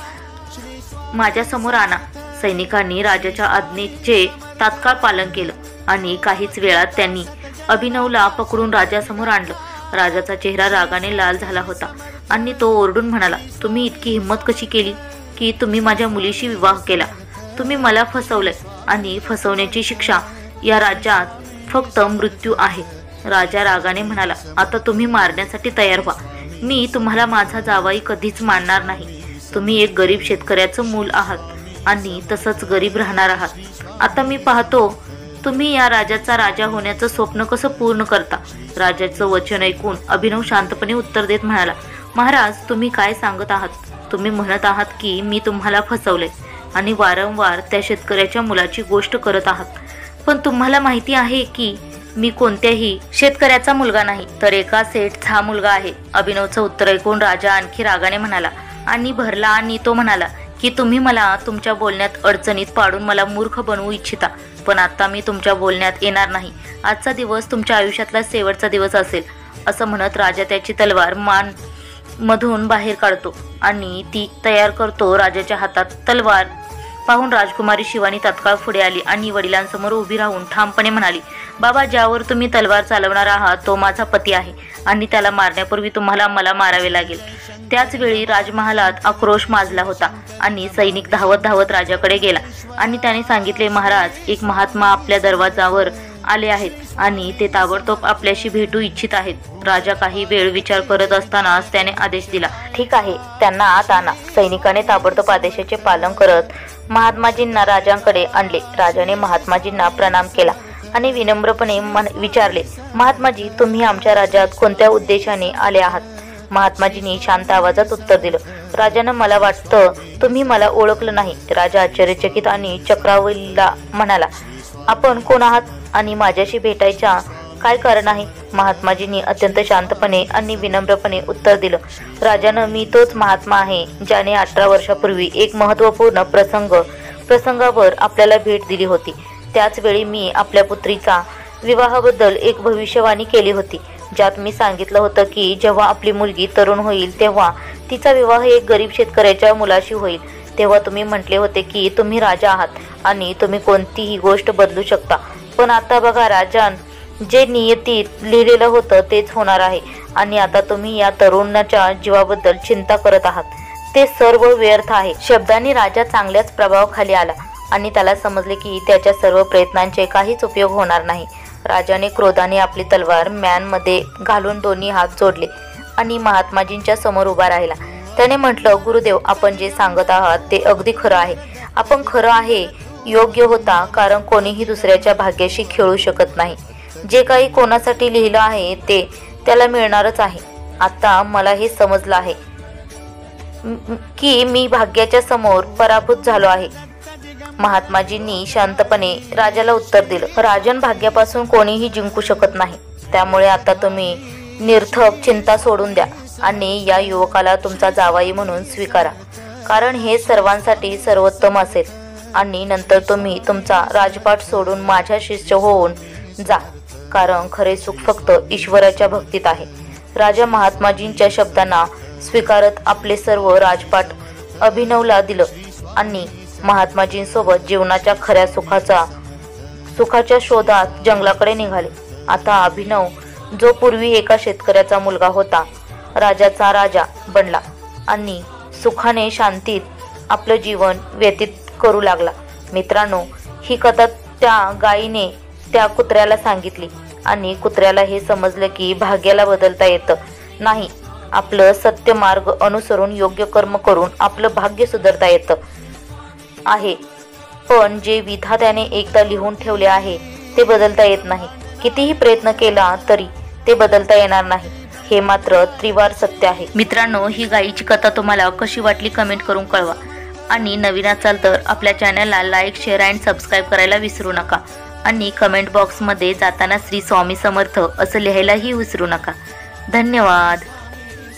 माझ्यासमोर आणा. सैनिकांनी राजाच्या आज्ञेचे तात्काळ पालन केलं आणि काहीच वेळात त्यांनी अभिनवला पकडून राजासमोर आणलं. राजाचा चेहरा रागाने लाल झाला होता आणि तो ओरडून म्हणाला, तुम्ही इतकी हिंमत कशी केली की तुम्ही माझ्या मुलीशी विवाह केला? तुम्ही मला फसवलंय आणि फसवण्याची शिक्षा या राज्यात फक्त मृत्यू आहे. राजा रागाने म्हणाला, आता तुम्ही मारण्यासाठी तयार व्हा. मी तुम्हाला माझा जावाई कधीच मानणार नाही. तुम्ही एक गरीब शेतकऱ्याचं मूल आहात आणि तसंच गरीब राहणार आहात. आता मी पाहतो तुम्ही या राजाचा राजा होण्याचं स्वप्न कसं पूर्ण करता. राजाचं वचन ऐकून अभिनव शांतपणे उत्तर देत म्हणाला, महाराज, तुम्ही काय सांगत आहात? तुम्ही म्हणत आहात की मी तुम्हाला फसवले आणि वारंवार त्या शेतकऱ्याच्या मुलाची गोष्ट करत आहात. पण तुम्हाला माहिती आहे की मी कोणत्याही शेतकऱ्याचा मुलगा नाही, तर एका सेठचा मुलगा आहे. अभिनवचं उत्तर ऐकून राजा आणखी रागाने म्हणाला आणि भरला आणि तो म्हणाला की तुम्ही मला तुमच्या बोलण्यात अडचणीत पाडून मला मूर्ख बनवू इच्छिता, पण आता मी तुमच्या बोलण्यात येणार नाही. आजचा दिवस तुमच्या आयुष्यातला शेवटचा दिवस असेल. असं म्हणत राजा त्याची तलवार मान मधून बाहेर काढतो आणि ती तयार करतो. राजाच्या हातात तलवार पाहून राजकुमारी शिवानी तात्काळ पुढे आली आणि वडिलांसमोर उभी राहून ठामपणे म्हणाली, बाबा, ज्यावर तुम्ही तलवार चालवणार आहात तो माझा पती आहे आणि त्याला मारण्यापूर्वी तुम्हाला मला मारावे लागेल. त्याच वेळी राजमहालात आक्रोश माजला होता आणि सैनिक धावत धावत राजाकडे गेला आणि त्याने सांगितले, महाराज, एक महात्मा आपल्या दरवाजावर आले आहेत आणि ते ताबडतोब आपल्याशी भेटू इच्छित आहेत. राजा काही वेळ विचार करत असतानाच त्याने आदेश दिला, ठीक आहे, त्यांना आत आणा. सैनिकाने ताबडतोब आदेशाचे पालन करत महात्माजींना राजांकडे आणले. राजाने महात्माजींना प्रणाम केला आणि विनम्रपणे विचारले, महात्माजी, तुम्ही आमच्या राज्यात कोणत्या उद्देशाने आले आहात? महात्माजींनी शांत आवाजात उत्तर दिलं, राजानं, मला वाटतं तुम्ही मला ओळखलं नाही. राजा आश्चर्यचकित आणि चक्रावलेला म्हणाला, आपण कोण आहात आणि माझ्याशी भेटायच्या काय कारण आहे? महात्माजींनी अत्यंत शांतपणे आणि विनम्रपणे उत्तर दिलं, राजानं, मी तोच महात्मा आहे ज्याने 18 वर्षापूर्वी एक महत्त्वपूर्ण प्रसंगावर आपल्याला भेट दिली होती. त्याच वेळी मी आपल्या पुत्रीचा विवाहाबद्दल एक भविष्यवाणी केली होती, ज्यात मी सांगितलं होतं की जेव्हा आपली मुलगी तरुण होईल तेव्हा तिचा विवाह एक गरीब शेतकऱ्याच्या मुलाशी होईल. तेव्हा तुम्ही म्हटले होते की तुम्ही राजा आहात आणि तुम्ही कोणतीही गोष्ट बदलू शकता. पण आता बघा राजन, जे नियतीत लिहिलेलं होतं तेच होणार आहे आणि आता तुम्ही या तरुणाच्या जीवाबद्दल चिंता करत आहात. ते सर्व व्यर्थ आहे. शब्दांनी राजा चांगल्याच प्रभावाखाली आला आणि त्याला समजले की त्याच्या सर्व प्रयत्नांचे काहीच उपयोग होणार नाही. राजाने क्रोधाने आपली तलवार म्यानमध्ये घालून दोन्ही हात जोडले आणि महात्माजींच्या समोर उभा राहिला. त्याने म्हटलं, गुरुदेव, आपण जे सांगत आहात ते अगदी खरं आहे. आपण खरं आहे योग्य होता, कारण कोणीही दुसऱ्याच्या भाग्याशी खेळू शकत नाही. जे काही कोणासाठी लिहिलं आहे ते त्याला मिळणारच आहे. आता मला हे समजलं आहे की मी भाग्याच्या समोर पराभूत झालो आहे. महात्माजींनी शांतपणे राजाला उत्तर दिलं, राजन, भाग्यापासून कोणीही जिंकू शकत नाही. त्यामुळे आता तुम्ही निरर्थक चिंता सोडून द्या आणि या युवकाला तुमचा जावाई म्हणून स्वीकारा, कारण हे सर्वांसाठी सर्वोत्तम असेल. आणि नंतर तुम्ही तुमचा राजपाट सोडून माझ्या शिष्य होऊन जा, कारण खरे सुख फक्त ईश्वराच्या भक्तीत आहे. राजा महात्माजींच्या शब्दांना स्वीकारत आपले सर्व राजपाट अभिनवला दिलं आणि महात्माजींसोबत जीवनाच्या खऱ्या सुखाच्या शोधात जंगलाकडे निघाले. आता अभिनव, जो पूर्वी एका शेतकऱ्याचा मुलगा होता, राजाचा राजा बनला आणि सुखाने शांतीत आपलं जीवन व्यतीत करू लागला. मित्रांनो, ही कथा त्या गायीने त्या कुत्र्याला सांगितली आणि कुत्र्याला हे समजलं की भाग्याला बदलता येतं नाही, आपलं सत्य मार्ग अनुसरून योग्य कर्म करून आपलं भाग्य सुधारता येतं आहे. पण जे विधात्याने एकदा लिहून ठेवले आहे ते बदलता येत नाही. कितीही प्रयत्न केला तरी ते बदलता येणार नाही, हे मात्र त्रिवार सत्य आहे. मित्रांनो, ही गायीची कथा तुम्हाला कशी वाटली कमेंट करून कळवा. आणि नवीन असाल तर आपल्या चॅनलला लाईक, शेअर अँड सबस्क्राईब करायला विसरू नका. आणि कमेंट बॉक्समध्ये जाताना श्री स्वामी समर्थ असं लिहायलाही विसरू नका. धन्यवाद.